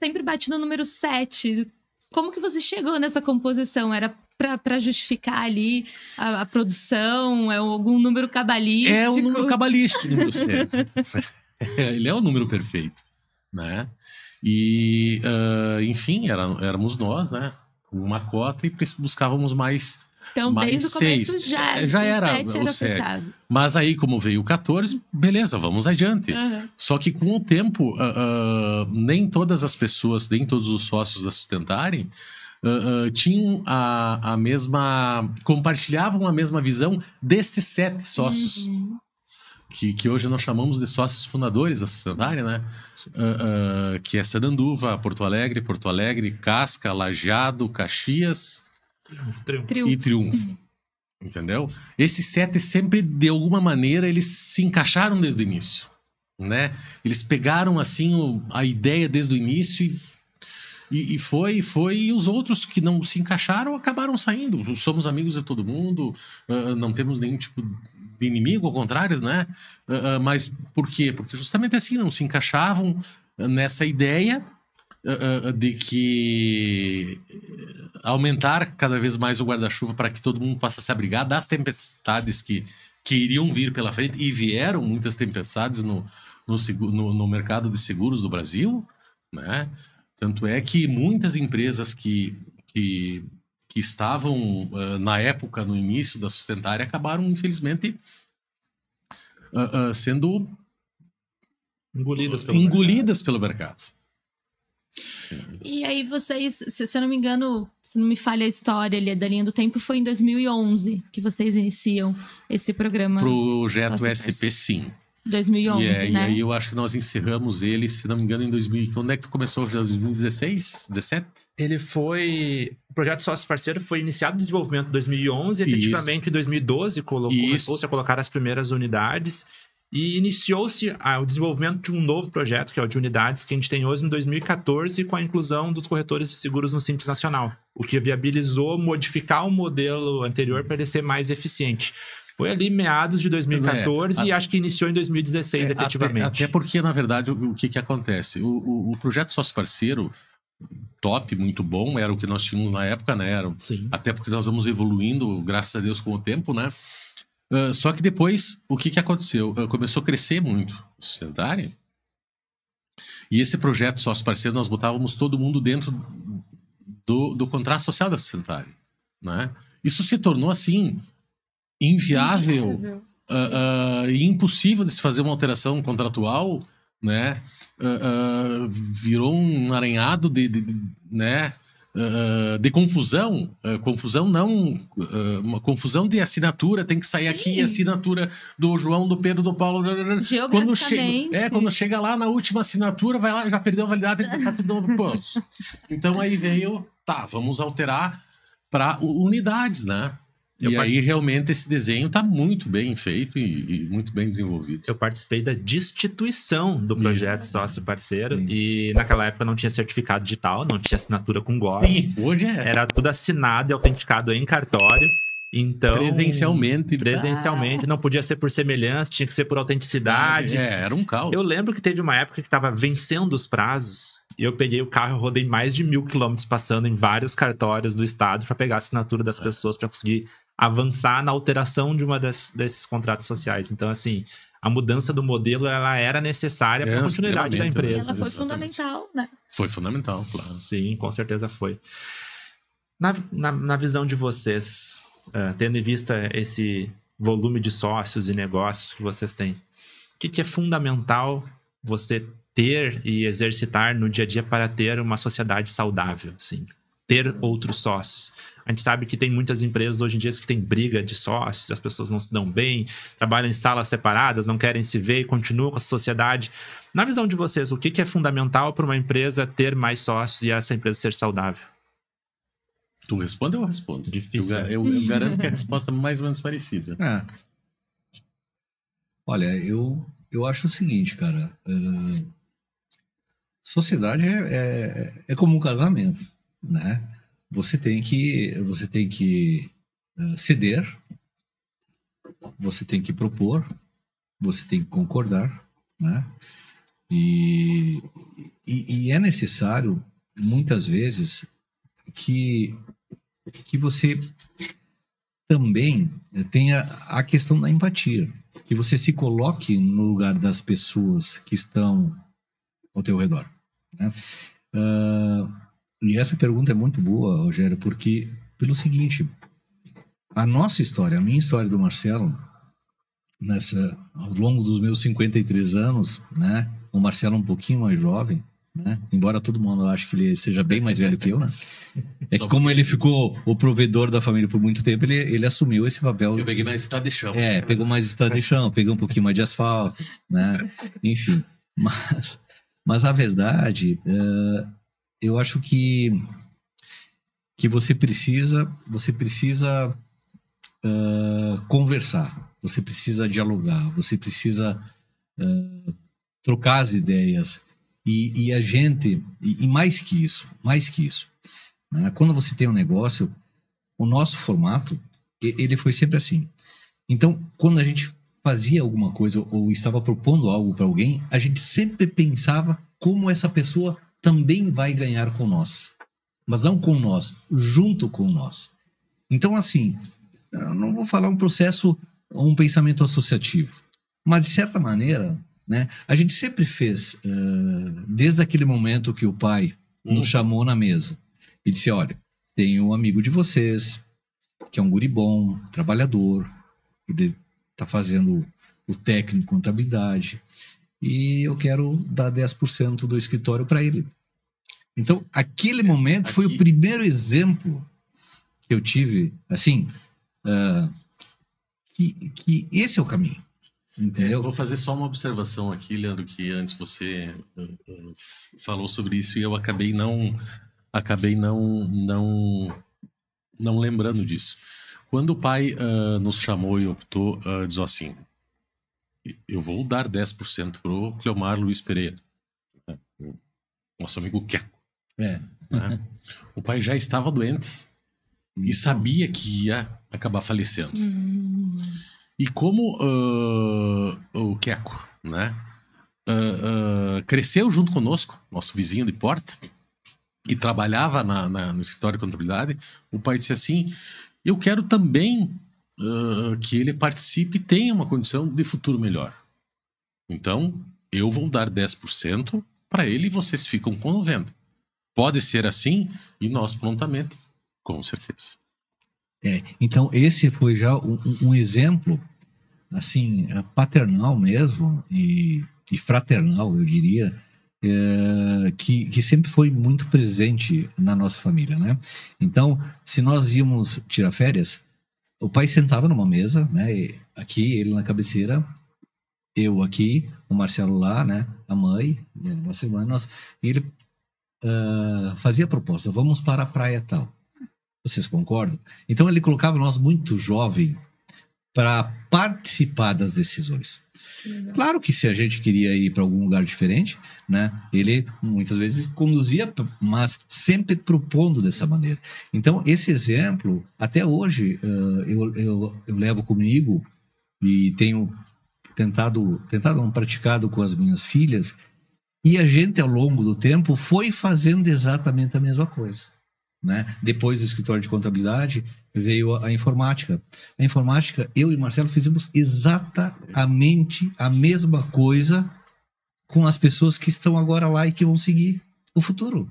sempre bate no número 7. Como que você chegou nessa composição? Era para justificar ali a produção? É algum número cabalístico? É um número cabalístico, o número 7. Ele é o número perfeito, né? E, enfim, éramos nós, né? Com uma cota e buscávamos mais. Então, desde o começo já era o 7. Fechado. Mas aí, como veio o 14, beleza, vamos adiante. Uhum. Só que com o tempo, nem todas as pessoas, nem todos os sócios da Sustentária tinham a mesma... compartilhavam a mesma visão destes 7 sócios. Uhum. Que hoje nós chamamos de sócios fundadores da Sustentária, né? Que é Sananduva, Porto Alegre, Casca, Lajeado, Caxias... e Triunfo. Entendeu? Esses 7 sempre, de alguma maneira, eles se encaixaram desde o início, né? Eles pegaram, assim, a ideia desde o início e foi, e os outros que não se encaixaram acabaram saindo. Somos amigos de todo mundo, não temos nenhum tipo de inimigo, ao contrário, né? Mas por quê? Porque justamente assim, não se encaixavam nessa ideia de que aumentar cada vez mais o guarda-chuva para que todo mundo possa se abrigar das tempestades que iriam vir pela frente, e vieram muitas tempestades no mercado de seguros do Brasil, né? Tanto é que muitas empresas que estavam na época, no início da Sustentária, acabaram, infelizmente, sendo engolidas pelo mercado. E aí vocês, se eu não me engano, se não me falha a história ali da linha do tempo, foi em 2011 que vocês iniciam esse programa. Projeto SP, sim. 2011, né? E aí eu acho que nós encerramos ele, se não me engano, em 2000. Quando é que tu começou? Já 2016? 17? Ele foi... O projeto Sócio Parceiro foi iniciado o desenvolvimento em 2011, efetivamente em 2012 começou-se a colocar as primeiras unidades. E iniciou-se o desenvolvimento de um novo projeto, que é o de unidades, que a gente tem hoje em 2014, com a inclusão dos corretores de seguros no Simples Nacional, o que viabilizou modificar o modelo anterior para ele ser mais eficiente. Foi ali meados de 2014 e acho que iniciou em 2016, efetivamente. Até porque, na verdade, o que acontece? O projeto Sócio Parceiro, top, muito bom, era o que nós tínhamos na época, né? Sim. Até porque nós vamos evoluindo, graças a Deus, com o tempo, né? Só que depois, o que aconteceu? Começou a crescer muito a Sustentária. E esse projeto Sócio Parceiro, nós botávamos todo mundo dentro do contrato social da Sustentária, né? Isso se tornou, assim, inviável. E impossível de se fazer uma alteração contratual, né? Virou um aranhado né? de confusão, uma confusão de assinatura, tem que sair aqui a assinatura do João, do Pedro, do Paulo. Quando chega lá na última assinatura, vai lá, já perdeu a validade, tem que passar tudo novo. Pô. Então aí veio, vamos alterar para unidades, né? Aí realmente esse desenho está muito bem feito e muito bem desenvolvido. Eu participei da destituição do projeto Sócio Parceiro. Sim. E naquela época não tinha certificado digital, não tinha assinatura com GOV. Sim, hoje é. Era tudo assinado e autenticado em cartório. Então, presencialmente, não podia ser por semelhança, tinha que ser por autenticidade. Era um caos. Eu lembro que teve uma época que estava vencendo os prazos e eu peguei o carro e rodei mais de 1.000 quilômetros passando em vários cartórios do estado para pegar a assinatura das pessoas para conseguir avançar na alteração de uma desses contratos sociais. Então, assim, a mudança do modelo ela era necessária para a continuidade da empresa. Ela foi fundamental, né? Foi fundamental, claro. Sim, com certeza foi. Na visão de vocês, tendo em vista esse volume de sócios e negócios que vocês têm, o que é fundamental você ter e exercitar no dia a dia para ter uma sociedade saudável, assim? Ter outros sócios. A gente sabe que tem muitas empresas hoje em dia que tem briga de sócios, as pessoas não se dão bem, trabalham em salas separadas, não querem se ver e continuam com a sociedade. Na visão de vocês, o que é fundamental para uma empresa ter mais sócios e essa empresa ser saudável? Tu responde ou eu respondo? Difícil. Eu garanto que a resposta é mais ou menos parecida. Olha, eu acho o seguinte, cara. Sociedade é como um casamento, né? Você tem que ceder, você tem que propor, você tem que concordar, né? E é necessário, muitas vezes, que você também tenha a questão da empatia, que você se coloque no lugar das pessoas que estão ao teu redor, né? E essa pergunta é muito boa, Rogério, porque pelo seguinte, a nossa história, a minha história do Marcelo, ao longo dos meus 53 anos, né? O Marcelo um pouquinho mais jovem, né? Embora todo mundo ache que ele seja bem mais velho que eu, né? É que como ele ficou o provedor da família por muito tempo, ele assumiu esse papel. Eu peguei mais estrada de chão. Pegou mais estrada de chão, pegou um pouquinho mais de asfalto, né? Enfim, mas a verdade, eu acho que você precisa conversar, você precisa dialogar, você precisa trocar as ideias. E a gente, e mais que isso, né? Quando você tem um negócio, o nosso formato, ele foi sempre assim. Então, quando a gente fazia alguma coisa ou estava propondo algo para alguém, a gente sempre pensava como essa pessoa também vai ganhar com nós. Mas não com nós, junto com nós. Então, assim, eu não vou falar um processo, um pensamento associativo, mas de certa maneira, né, a gente sempre fez, desde aquele momento que o pai nos chamou na mesa e disse, olha, tem um amigo de vocês, que é um guri bom, trabalhador, ele está fazendo o técnico em contabilidade, e eu quero dar 10% do escritório para ele. Então, aquele momento foi o primeiro exemplo que eu tive, assim, que esse é o caminho. Entendeu? Vou fazer só uma observação aqui, Leandro, que antes você falou sobre isso e eu acabei não lembrando disso. Quando o pai nos chamou e optou, diz assim, eu vou dar 10% pro Cleomar Luiz Pereira, nosso amigo Queco. Né? O pai já estava doente e sabia que ia acabar falecendo. E como o Queco, né, cresceu junto conosco, nosso vizinho de porta, e trabalhava no escritório de contabilidade, o pai disse assim, eu quero também que ele participe e tenha uma condição de futuro melhor. Então, eu vou dar 10% para ele e vocês ficam com 90%. Pode ser assim e nós prontamente, com certeza. Então, esse foi já um exemplo, assim, paternal mesmo e fraternal, eu diria, que sempre foi muito presente na nossa família, né? Então, se nós íamos tirar férias, o pai sentava numa mesa, né? Aqui, ele na cabeceira, eu aqui, o Marcelo lá, né? A mãe, a nossa irmã, e ele fazia a proposta, vamos para a praia tal. Vocês concordam? Então ele colocava nós muito jovem para participar das decisões. Claro que se a gente queria ir para algum lugar diferente, né? Ele muitas vezes conduzia, mas sempre propondo dessa maneira. Então esse exemplo, até hoje, eu levo comigo e tenho praticado com as minhas filhas, e a gente ao longo do tempo foi fazendo exatamente a mesma coisa, né? Depois do escritório de contabilidade veio a informática. A informática, eu e Marcelo fizemos exatamente a mesma coisa com as pessoas que estão agora lá e que vão seguir o futuro.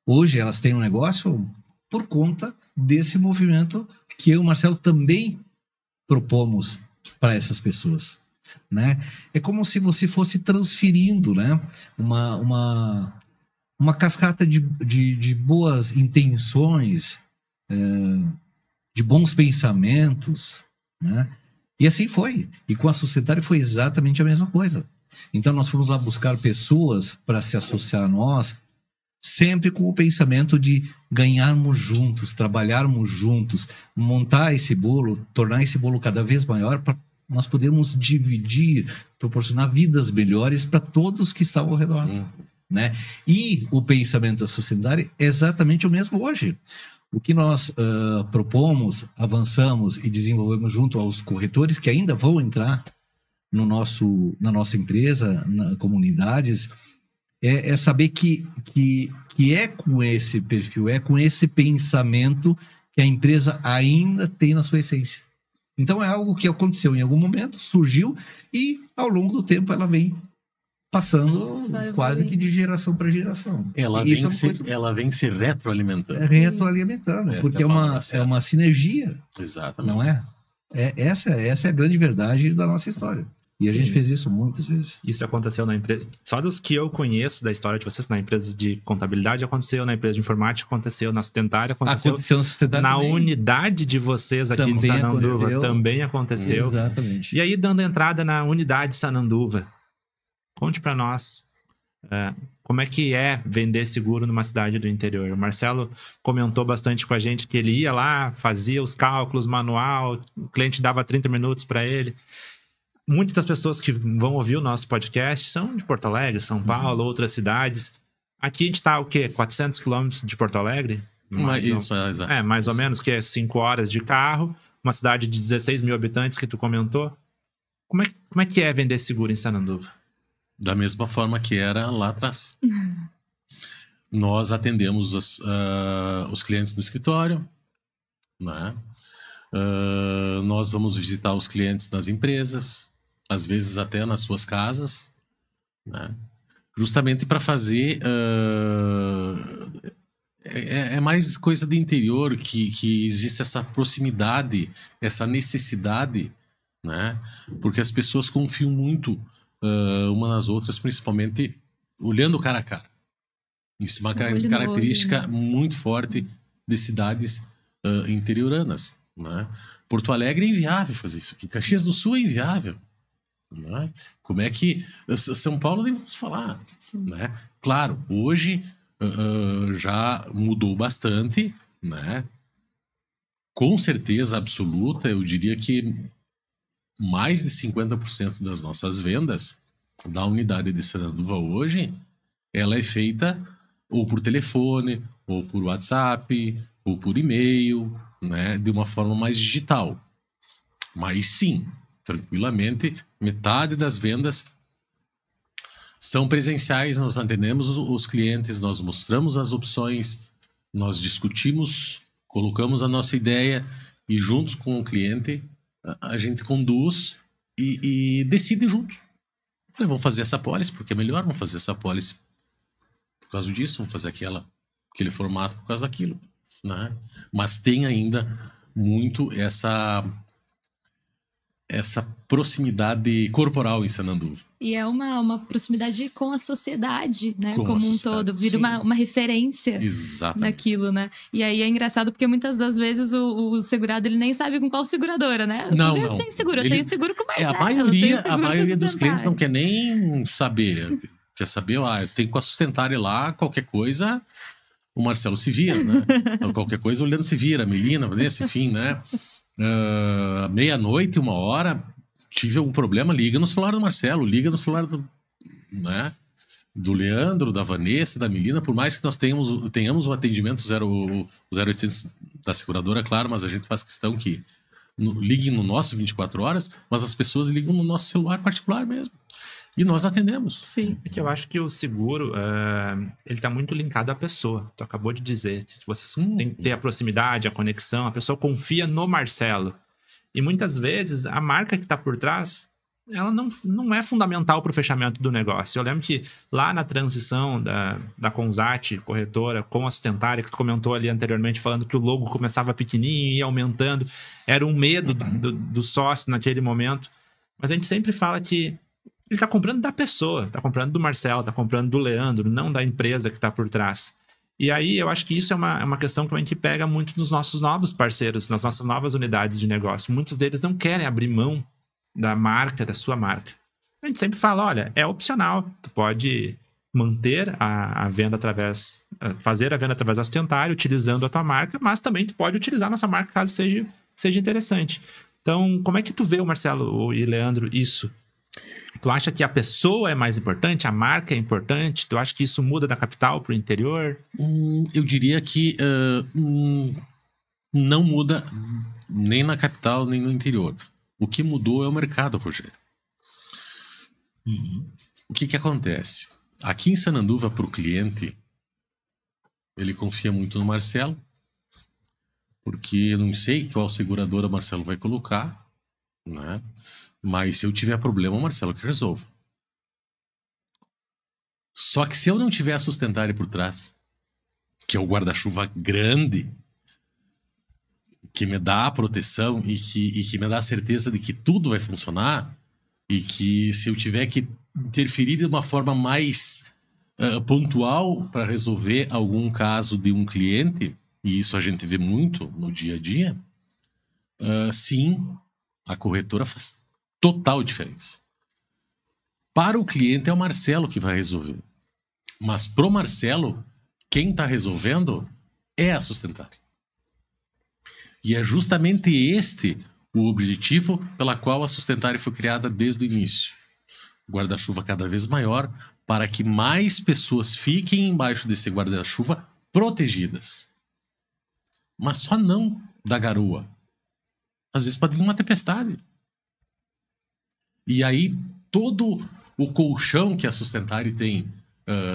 Hoje elas têm um negócio por conta desse movimento que eu e o Marcelo também propomos para essas pessoas, né? É como se você fosse transferindo, né? Uma cascata de boas intenções, de bons pensamentos, né? E assim foi. E com a Sustentária foi exatamente a mesma coisa. Então nós fomos lá buscar pessoas para se associar a nós, sempre com o pensamento de ganharmos juntos, trabalharmos juntos, montar esse bolo, tornar esse bolo cada vez maior para nós podermos dividir, proporcionar vidas melhores para todos que estavam ao redor. Né? E o pensamento da Sustentária é exatamente o mesmo hoje. O que nós propomos, avançamos e desenvolvemos junto aos corretores que ainda vão entrar na nossa empresa, nas comunidades, é saber que é com esse perfil, é com esse pensamento que a empresa ainda tem na sua essência. Então é algo que aconteceu em algum momento, surgiu e ao longo do tempo ela vem passando quase que de geração para geração. Ela vem se retroalimentando. Retroalimentando, porque é uma sinergia. Exatamente. Não é? Essa é a grande verdade da nossa história. E a gente fez isso muitas vezes. Isso aconteceu na empresa... Só dos que eu conheço da história de vocês, na empresa de contabilidade aconteceu, na empresa de informática aconteceu, na Sustentária aconteceu na Sustentária na também. Unidade de vocês aqui em Sananduva também aconteceu. Exatamente. E aí, dando entrada na unidade Sananduva, conte para nós como é que é vender seguro numa cidade do interior. O Marcelo comentou bastante com a gente que ele ia lá, fazia os cálculos manual, o cliente dava 30 minutos para ele. Muitas das pessoas que vão ouvir o nosso podcast são de Porto Alegre, São Paulo, outras cidades. Aqui a gente está, 400 quilômetros de Porto Alegre? Mais ou menos, que é 5 horas de carro. Uma cidade de 16 mil habitantes que tu comentou. Como é que é vender seguro em Sananduva? Da mesma forma que era lá atrás. Nós atendemos os clientes no escritório, né? Nós vamos visitar os clientes nas empresas, às vezes até nas suas casas, né? Justamente para fazer... É mais coisa do interior que existe essa proximidade, essa necessidade, né? Porque as pessoas confiam muito uma nas outras, principalmente olhando cara a cara. Isso é uma característica muito forte de cidades interioranas, né? Porto Alegre é inviável fazer isso aqui. Caxias do Sul é inviável, né? Como é que... São Paulo nem vamos falar, né? Claro, hoje já mudou bastante, né? Com certeza absoluta, eu diria que mais de 50% das nossas vendas da unidade de Sananduva hoje, ela é feita ou por telefone, ou por WhatsApp, ou por e-mail, né? De uma forma mais digital. Mas sim, tranquilamente, metade das vendas são presenciais. Nós atendemos os clientes, nós mostramos as opções, nós discutimos, colocamos a nossa ideia e juntos com o cliente a gente conduz e decide junto. Olha, vamos fazer essa pólice porque é melhor, vamos fazer essa pólice por causa disso, vamos fazer aquele formato por causa daquilo, né? Mas tem ainda muito essa proximidade corporal em Sananduva. E é uma proximidade com a sociedade, né? Com a como um sociedade, todo. Vira sim. uma referência Exatamente. naquilo, né? E aí é engraçado porque muitas das vezes o segurado ele nem sabe com qual seguradora, né? Não. Eu tenho seguro, eu tenho seguro com o Marcelo. A maioria dos clientes não quer nem saber. Quer saber, eu tenho com a Sustentária lá, qualquer coisa, o Marcelo se vira, né? Qualquer coisa, o Leandro se vira, a Melina, Vanessa, enfim, né? Meia-noite, 1h, tive algum problema, liga no celular do Marcelo, liga no celular do Leandro, da Vanessa, da Melina, por mais que nós tenhamos o atendimento 0800 da seguradora, claro, mas a gente faz questão que liguem no nosso 24 horas, mas as pessoas ligam no nosso celular particular mesmo. E nós atendemos. Sim. É que eu acho que o seguro, ele tá muito linkado à pessoa. Tu acabou de dizer. Você tem que ter a proximidade, a conexão. A pessoa confia no Marcelo. E muitas vezes, a marca que tá por trás, ela não é fundamental para o fechamento do negócio. Eu lembro que lá na transição da Consat, corretora, com a Sustentária, que tu comentou ali anteriormente, falando que o logo começava pequenininho e ia aumentando. Era um medo do sócio naquele momento. Mas a gente sempre fala que ele tá comprando da pessoa, tá comprando do Marcelo, tá comprando do Leandro, não da empresa que tá por trás. E aí eu acho que isso é uma questão também que pega muito nos nossos novos parceiros, nas nossas novas unidades de negócio. Muitos deles não querem abrir mão da marca, da sua marca. A gente sempre fala, olha, é opcional, tu pode manter a venda fazer a venda através da Sustentária, utilizando a tua marca, mas também tu pode utilizar a nossa marca caso seja interessante. Então, como é que tu vê, Marcelo e Leandro, isso? Tu acha que a pessoa é mais importante? A marca é importante? Tu acha que isso muda da capital para o interior? Eu diria que não muda nem na capital, nem no interior. O que mudou é o mercado, Rogério. O que acontece? Aqui em Sananduva, para o cliente, ele confia muito no Marcelo, porque eu não sei qual seguradora o Marcelo vai colocar, né? Mas se eu tiver problema, o Marcelo que resolve. Só que se eu não tiver a Sustentária por trás, que é o guarda-chuva grande, que me dá a proteção e que me dá a certeza de que tudo vai funcionar, e que se eu tiver que interferir de uma forma mais pontual para resolver algum caso de um cliente, e isso a gente vê muito no dia a dia, sim, a corretora faz total diferença. Para o cliente é o Marcelo que vai resolver. Mas pro Marcelo, quem está resolvendo é a Sustentária. E é justamente este o objetivo pela qual a Sustentária foi criada desde o início. Guarda-chuva cada vez maior para que mais pessoas fiquem embaixo desse guarda-chuva protegidas. Mas só não da garoa. Às vezes pode vir uma tempestade. E aí, todo o colchão que a Sustentária tem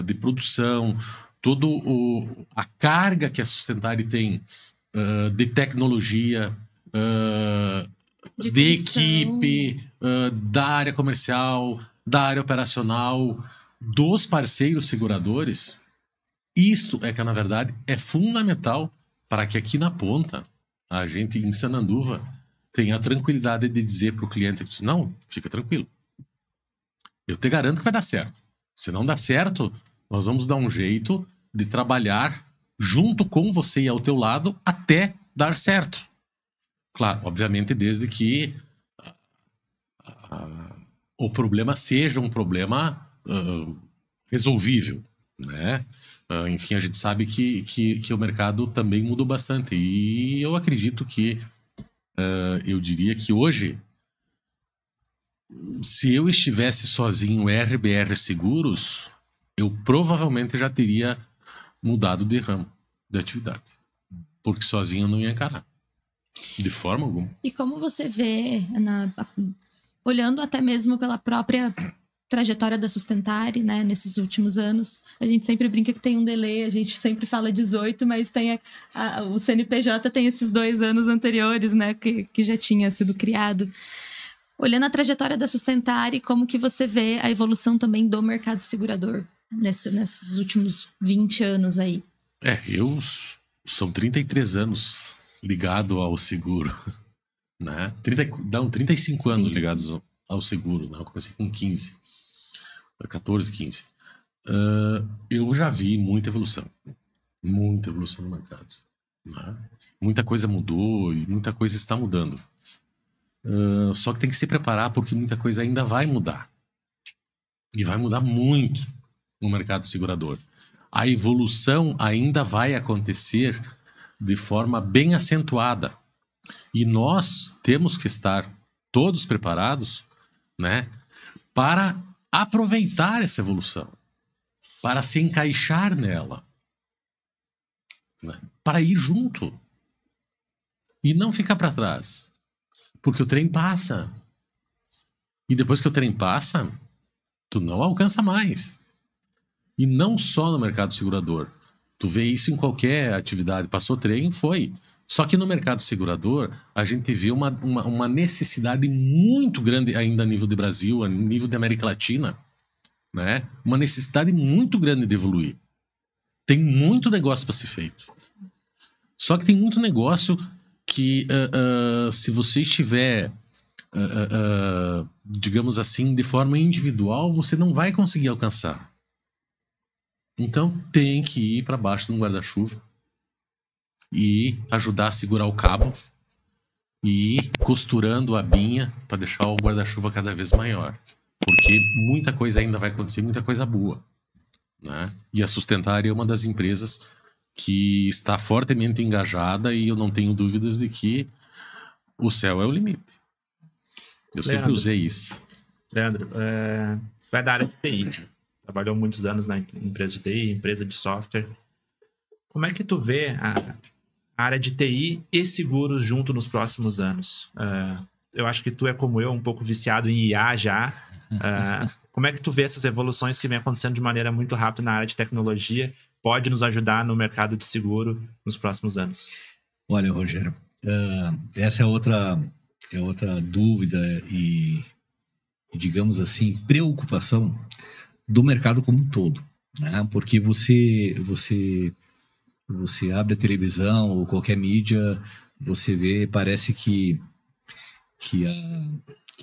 de produção, toda a carga que a Sustentária tem de tecnologia, de equipe, da área comercial, da área operacional, dos parceiros seguradores, isto é que, na verdade, é fundamental para que aqui na ponta, a gente em Sananduva, tenha a tranquilidade de dizer para o cliente, não, fica tranquilo. Eu te garanto que vai dar certo. Se não dá certo, nós vamos dar um jeito de trabalhar junto com você e ao teu lado até dar certo. Claro, obviamente, desde que o problema seja um problema resolvível, né? Enfim, a gente sabe que o mercado também mudou bastante. E eu acredito que eu diria que hoje, se eu estivesse sozinho RBR Seguros, eu provavelmente já teria mudado de ramo de atividade. Porque sozinho eu não ia encarar. De forma alguma. E como você vê, olhando até mesmo pela própria trajetória da Sustentária, né, nesses últimos anos, a gente sempre brinca que tem um delay, a gente sempre fala 18, mas tem o CNPJ tem esses 2 anos anteriores, né, que já tinha sido criado. Olhando a trajetória da Sustentária, como que você vê a evolução também do mercado segurador nesses últimos 20 anos aí? São 33 anos ligado ao seguro, né? 35 anos ligados ao seguro, né? Eu comecei com 15, 14, 15. Eu já vi muita evolução no mercado, né? Muita coisa mudou e muita coisa está mudando. Só que tem que se preparar porque muita coisa ainda vai mudar. E vai mudar muito no mercado segurador. A evolução ainda vai acontecer de forma bem acentuada. E nós temos que estar todos preparados, né, para aproveitar essa evolução, para se encaixar nela, né, para ir junto e não ficar para trás. Porque o trem passa. E depois que o trem passa, tu não alcança mais. E não só no mercado segurador. Tu vê isso em qualquer atividade. Passou trem, foi. Só que no mercado segurador, a gente vê uma necessidade muito grande ainda a nível de Brasil, a nível de América Latina, né? Uma necessidade muito grande de evoluir. Tem muito negócio para ser feito. Só que tem muito negócio que se você estiver, digamos assim, de forma individual, você não vai conseguir alcançar. Então tem que ir para baixo de um guarda-chuva e ajudar a segurar o cabo e ir costurando a binha para deixar o guarda-chuva cada vez maior. Porque muita coisa ainda vai acontecer, muita coisa boa, né? E a Sustentária é uma das empresas que está fortemente engajada e eu não tenho dúvidas de que o céu é o limite. Eu sempre usei isso. Leandro, vai da área de TI. Trabalhou muitos anos na empresa de TI, empresa de software. Como é que tu vê a área de TI e seguros junto nos próximos anos? Eu acho que tu é como eu, um pouco viciado em IA já. Como é que tu vê essas evoluções que vem acontecendo de maneira muito rápida na área de tecnologia? Pode nos ajudar no mercado de seguro nos próximos anos? Olha, Rogério, essa é outra dúvida e, digamos assim, preocupação do mercado como um todo, né? Porque você abre a televisão ou qualquer mídia, você vê, parece que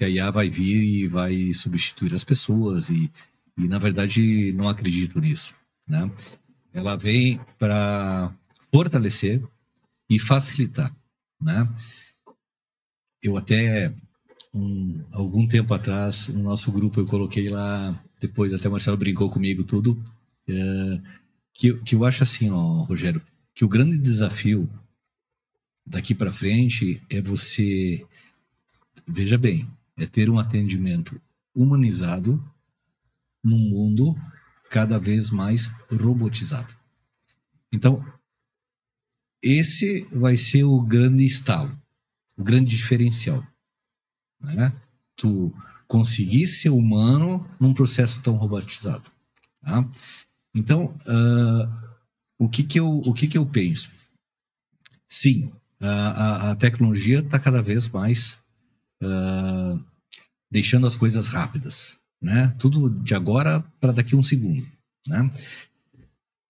a IA vai vir e vai substituir as pessoas e na verdade não acredito nisso, né? Ela vem para fortalecer e facilitar, né? Eu até algum tempo atrás no nosso grupo eu coloquei lá, depois até o Marcelo brincou comigo tudo, que eu acho assim, ó, Rogério, que o grande desafio daqui para frente é você, veja bem, é ter um atendimento humanizado num mundo cada vez mais robotizado. Então, esse vai ser o grande estalo, o grande diferencial, né? Tu conseguir ser humano num processo tão robotizado, tá? Então, o que que eu penso? Sim, a tecnologia está cada vez mais deixando as coisas rápidas, né? Tudo de agora para daqui a um segundo, né?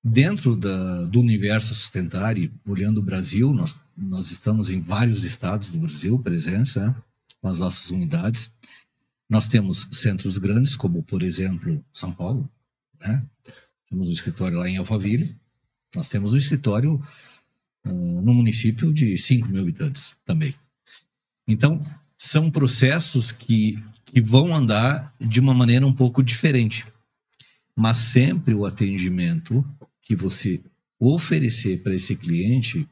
Dentro do universo Sustentária, olhando o Brasil, nós estamos em vários estados do Brasil, presença, né? Com as nossas unidades. Nós temos centros grandes, como, por exemplo, São Paulo, né? Temos um escritório lá em Alphaville. Nós temos um escritório no município de 5.000 habitantes também. Então, são processos que vão andar de uma maneira um pouco diferente. Mas sempre o atendimento que você oferecer para esse cliente,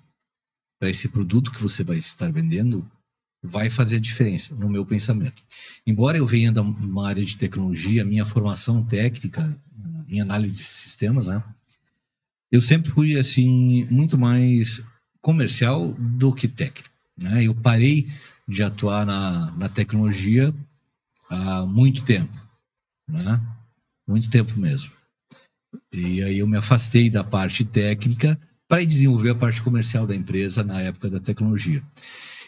para esse produto que você vai estar vendendo, vai fazer a diferença, no meu pensamento. Embora eu venha de uma área de tecnologia, minha formação técnica em análise de sistemas, né? Eu sempre fui assim muito mais comercial do que técnico, né? Eu parei de atuar na tecnologia há muito tempo, né? Muito tempo mesmo. E aí eu me afastei da parte técnica para desenvolver a parte comercial da empresa na época da tecnologia.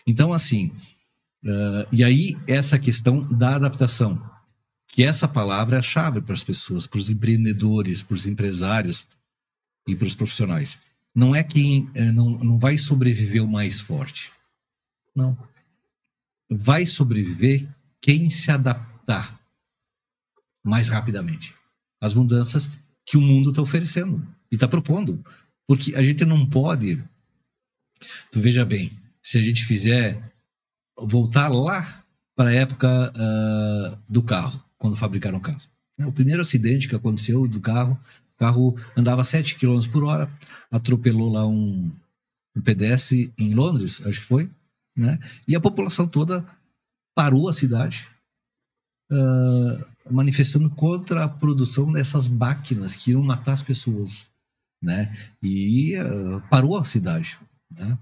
Então, assim, e aí essa questão da adaptação, que essa palavra é a chave para as pessoas, para os empreendedores, para os empresários e para os profissionais. Não é que não vai sobreviver o mais forte. Não. vai sobreviver quem se adaptar mais rapidamente às mudanças que o mundo está oferecendo e está propondo. Porque a gente não pode... Tu veja bem, se a gente fizer... voltar lá para a época do carro, quando fabricaram o carro. O primeiro acidente que aconteceu do carro, o carro andava 7 km por hora, atropelou lá um pedestre em Londres, acho que foi, né? E a população toda parou a cidade, manifestando contra a produção dessas máquinas que iam matar as pessoas, né? E parou a cidade, né?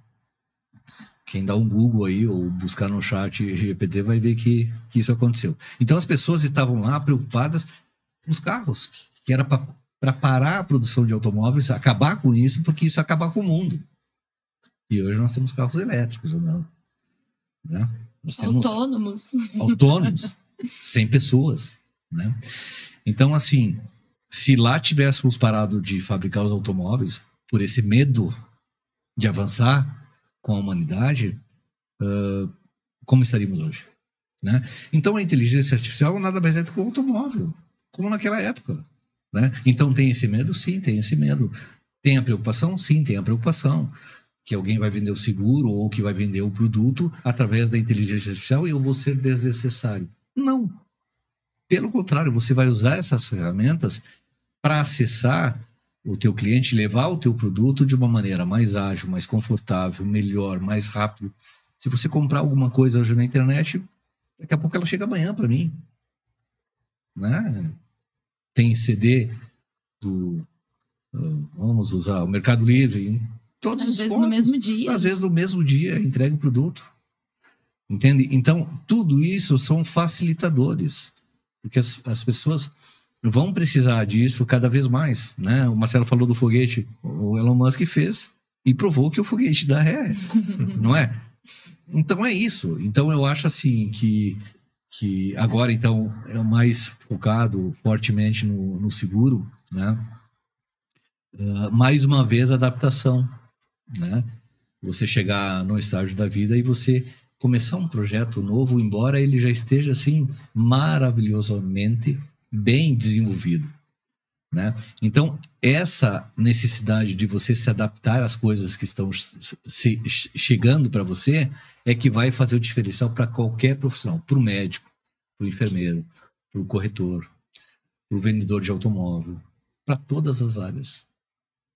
Quem dá um Google aí ou buscar no chat GPT vai ver que isso aconteceu. Então as pessoas estavam lá preocupadas com os carros, que era para parar a produção de automóveis, acabar com isso, porque isso ia acabar com o mundo. E hoje nós temos carros elétricos andando, né? Nós temos autônomos, 100 pessoas, né? Então, assim, se lá tivéssemos parado de fabricar os automóveis por esse medo de avançar com a humanidade, como estaríamos hoje, né? Então a inteligência artificial nada mais é do que o automóvel, como naquela época, né? Então tem esse medo? Sim, tem esse medo. Tem a preocupação? Sim, tem a preocupação que alguém vai vender o seguro ou que vai vender o produto através da inteligência artificial e eu vou ser desnecessário. Não. Pelo contrário, você vai usar essas ferramentas para acessar o teu cliente, levar o teu produto de uma maneira mais ágil, mais confortável, melhor, mais rápido. Se você comprar alguma coisa hoje na internet, daqui a pouco ela chega amanhã para mim, né? Tem CD do... vamos usar o Mercado Livre, todos às os vezes pontos, no mesmo dia. Às vezes no mesmo dia entrega o produto. Entende? Então, tudo isso são facilitadores, porque as pessoas vão precisar disso cada vez mais, né? O Marcelo falou do foguete, o Elon Musk fez e provou que o foguete dá ré, não é? Então é isso. Então eu acho assim que agora então é mais focado fortemente no seguro, né? Mais uma vez adaptação, né? Você chegar no estágio da vida e você começar um projeto novo, embora ele já esteja assim maravilhosamente bem desenvolvido, né? Então essa necessidade de você se adaptar às coisas que estão chegando para você é que vai fazer o diferencial para qualquer profissional, para o médico, para o enfermeiro, para o corretor, para o vendedor de automóvel, para todas as áreas,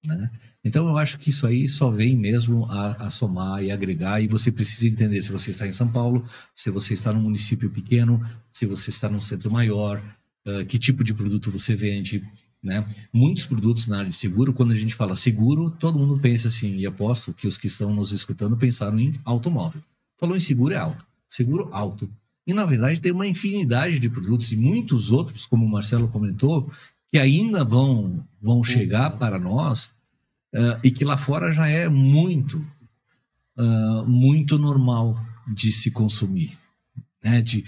né? Então eu acho que isso aí só vem mesmo a somar e agregar, e você precisa entender se você está em São Paulo, se você está num município pequeno, se você está num centro maior, que tipo de produto você vende, né? Muitos produtos na área de seguro, quando a gente fala seguro, todo mundo pensa assim, e aposto que os que estão nos escutando pensaram em automóvel. Falou em seguro, é alto. Seguro alto. E na verdade tem uma infinidade de produtos e muitos outros, como o Marcelo comentou, que ainda vão chegar para nós, e que lá fora já é muito normal de se consumir, né? De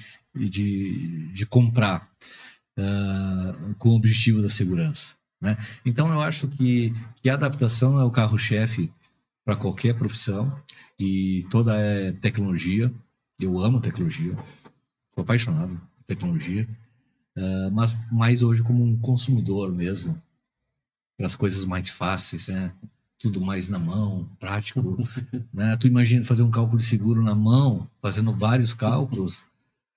comprar com o objetivo da segurança, né? Então eu acho que a adaptação é o carro-chefe para qualquer profissão, e toda é tecnologia. Eu amo tecnologia, sou apaixonado por tecnologia, mas mais hoje como um consumidor mesmo, para as coisas mais fáceis, né? Tudo mais na mão, prático, né? Tu imagina fazer um cálculo de seguro na mão, fazendo vários cálculos,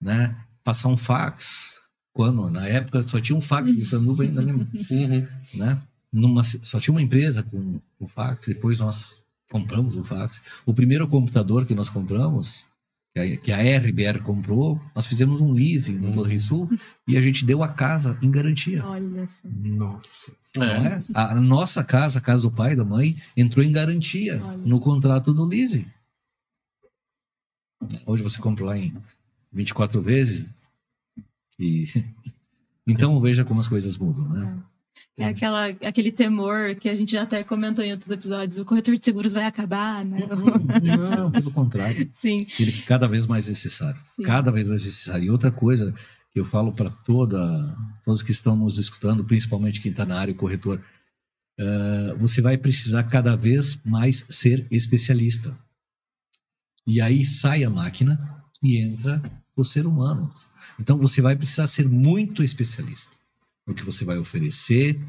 né? Passar um fax, quando na época só tinha um fax em Sanduva, ainda lembra? Né? Só tinha uma empresa com fax, depois nós compramos o fax. O primeiro computador que nós compramos, que a RBR comprou, nós fizemos um leasing no Banrisul e a gente deu a casa em garantia. Olha só. Nossa. Não é? A nossa casa, a casa do pai e da mãe, entrou em garantia no contrato do leasing. Hoje você compra lá em 24 vezes. Então veja como as coisas mudam, né? É aquele temor que a gente já até comentou em outros episódios, o corretor de seguros vai acabar, né? Não, pelo contrário. Sim. Ele é cada vez mais necessário. Sim. Cada vez mais necessário. E outra coisa que eu falo para todos que estão nos escutando, principalmente quem está na área, corretor, você vai precisar cada vez mais ser especialista. E aí sai a máquina e entra o ser humano. Então você vai precisar ser muito especialista no que você vai oferecer,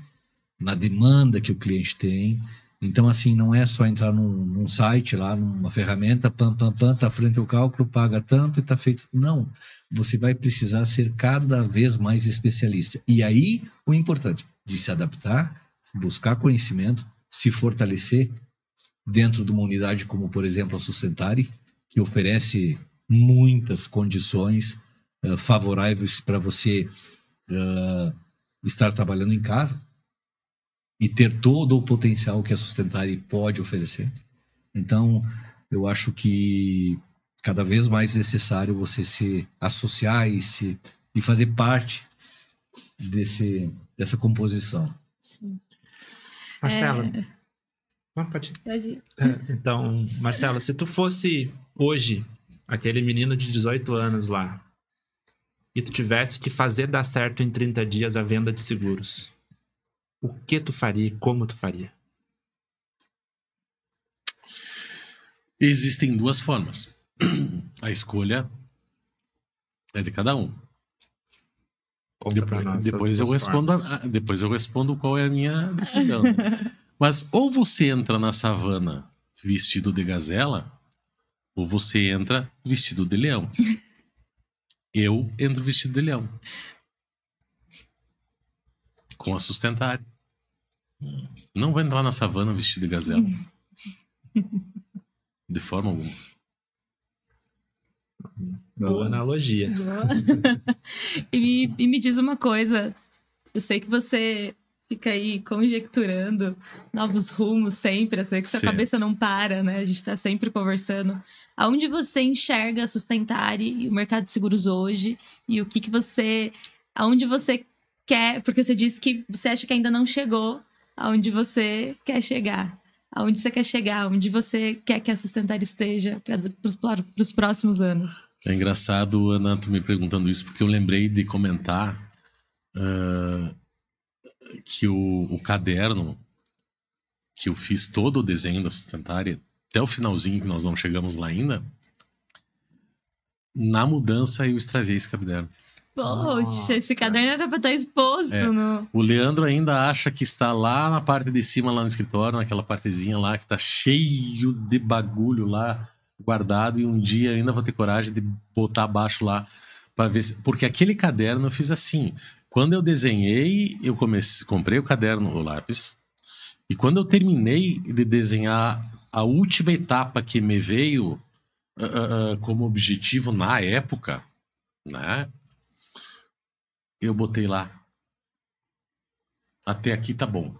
na demanda que o cliente tem. Então, assim, não é só entrar num site lá, numa ferramenta, tá frente ao cálculo, paga tanto e tá feito. Não, você vai precisar ser cada vez mais especialista. E aí, o importante, de se adaptar, buscar conhecimento, se fortalecer dentro de uma unidade como, por exemplo, a Sustentare, que oferece muitas condições favoráveis para você estar trabalhando em casa e ter todo o potencial que a Sustentare pode oferecer. Então, eu acho que cada vez mais necessário você se associar e fazer parte dessa composição. Sim. Marcela, pode ir. Então, Marcela, se tu fosse hoje aquele menino de 18 anos lá e tu tivesse que fazer dar certo em 30 dias a venda de seguros, o que tu faria e como tu faria? Existem duas formas. A escolha é de cada um. Depois eu respondo qual é a minha decisão. Mas ou você entra na savana vestido de gazela, ou você entra vestido de leão. Eu entro vestido de leão. Com a Sustentare. Não vou entrar na savana vestido de gazela. De forma alguma. Boa analogia. Boa. E me diz uma coisa. Eu sei que você fica aí conjecturando novos rumos sempre. Eu sei que sua cabeça não para, né? A gente tá sempre conversando. Aonde você enxerga a Sustentare e o mercado de seguros hoje? E o que você... Aonde você quer... Porque você disse que você acha que ainda não chegou aonde você quer chegar. Aonde você quer chegar? Onde você quer que a Sustentare esteja para os próximos anos? É engraçado, Ana, tu me perguntando isso, porque eu lembrei de comentar que o caderno que eu fiz todo o desenho da Sustentare, até o finalzinho, que nós não chegamos lá ainda, na mudança eu extravei esse caderno. Poxa, esse caderno era para estar exposto. O Leandro ainda acha que está lá na parte de cima, lá no escritório, naquela partezinha lá, que está cheio de bagulho lá, guardado, e um dia ainda vou ter coragem de botar abaixo lá, para ver porque aquele caderno eu fiz assim. Quando eu desenhei, eu comprei o caderno, o lápis, e quando eu terminei de desenhar a última etapa que me veio como objetivo na época, né? Eu botei lá. Até aqui tá bom.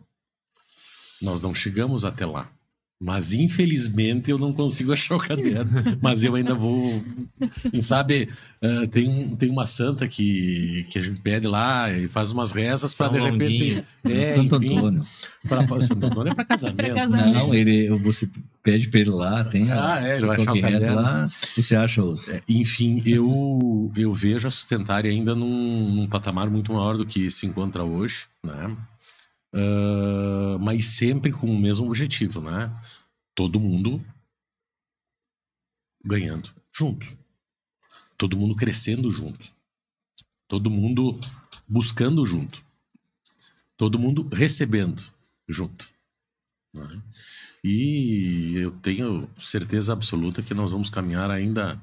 Nós não chegamos até lá. Mas, infelizmente, eu não consigo achar o caderno. Mas eu ainda vou... Quem sabe, tem uma santa que a gente pede lá e faz umas rezas para de repente... Santo Antônio. Santo Antônio é para casamento. Não, você pede para ele lá, tem ele vai achar o caderno. Lá, você acha os... Enfim, eu vejo a Sustentare ainda num patamar muito maior do que se encontra hoje, né? Mas sempre com o mesmo objetivo, né? Todo mundo ganhando junto, todo mundo crescendo junto, todo mundo buscando junto, todo mundo recebendo junto, né? E eu tenho certeza absoluta que nós vamos caminhar ainda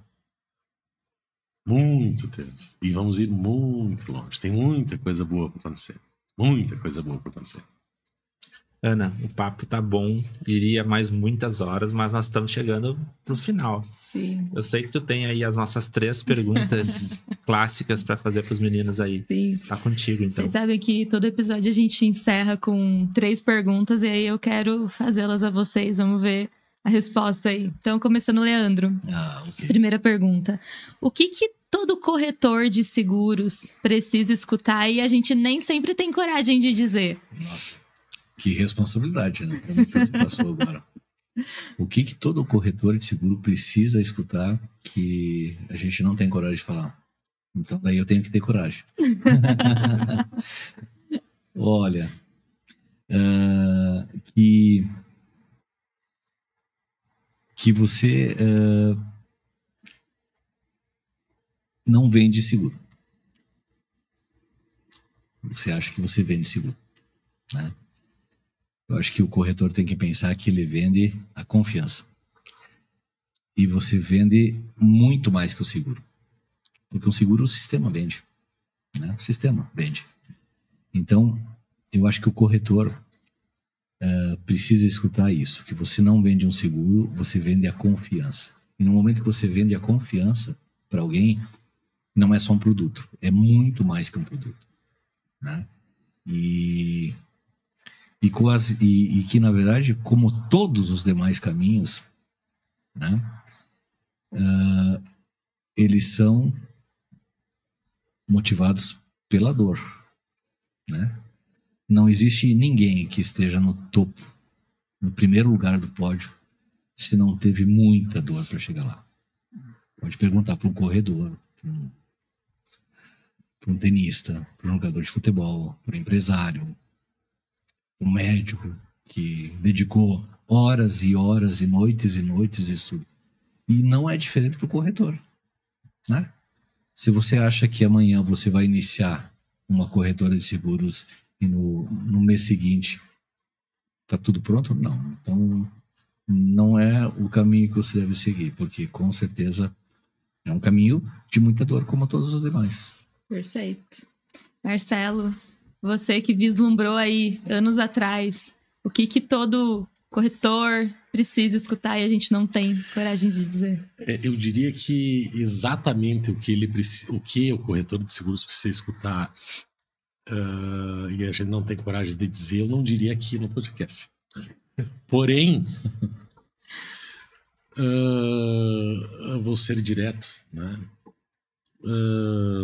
muito tempo e vamos ir muito longe. Tem muita coisa boa para acontecer. Muita coisa boa por acontecer. Ana, o papo tá bom, iria mais muitas horas, mas nós estamos chegando pro final. Sim. Eu sei que tu tem aí as nossas 3 perguntas clássicas para fazer pros meninos aí. Sim. Tá contigo, então. Vocês sabem que todo episódio a gente encerra com 3 perguntas e aí eu quero fazê-las a vocês. Vamos ver a resposta aí. Então, começando, Leandro. Okay. Primeira pergunta. O que todo corretor de seguros precisa escutar e a gente nem sempre tem coragem de dizer? Nossa, que responsabilidade, né? Que passou agora. O que todo corretor de seguro precisa escutar que a gente não tem coragem de falar? Então daí eu tenho que ter coragem. Olha, que você não vende seguro. Você acha que você vende seguro, né? Eu acho que o corretor tem que pensar que ele vende a confiança. E você vende muito mais que o seguro. Porque o seguro o sistema vende, né? O sistema vende. Então, eu acho que o corretor precisa escutar isso, que você não vende um seguro, você vende a confiança. E no momento que você vende a confiança para alguém, não é só um produto, é muito mais que um produto, né? E que, na verdade, como todos os demais caminhos, né, eles são motivados pela dor, né? Não existe ninguém que esteja no topo, no primeiro lugar do pódio, se não teve muita dor para chegar lá. Pode perguntar para um corredor, para um tenista, para um jogador de futebol, para um empresário, um médico que dedicou horas e horas e noites de estudo. E não é diferente para o corretor, né? Se você acha que amanhã você vai iniciar uma corretora de seguros e no mês seguinte está tudo pronto, não. Então, não é o caminho que você deve seguir, porque com certeza é um caminho de muita dor, como todos os demais. Perfeito. Marcelo, você que vislumbrou aí anos atrás o que todo corretor precisa escutar e a gente não tem coragem de dizer. Eu diria que exatamente o que o corretor de seguros precisa escutar e a gente não tem coragem de dizer, eu não diria aqui no podcast. Porém, eu vou ser direto, né?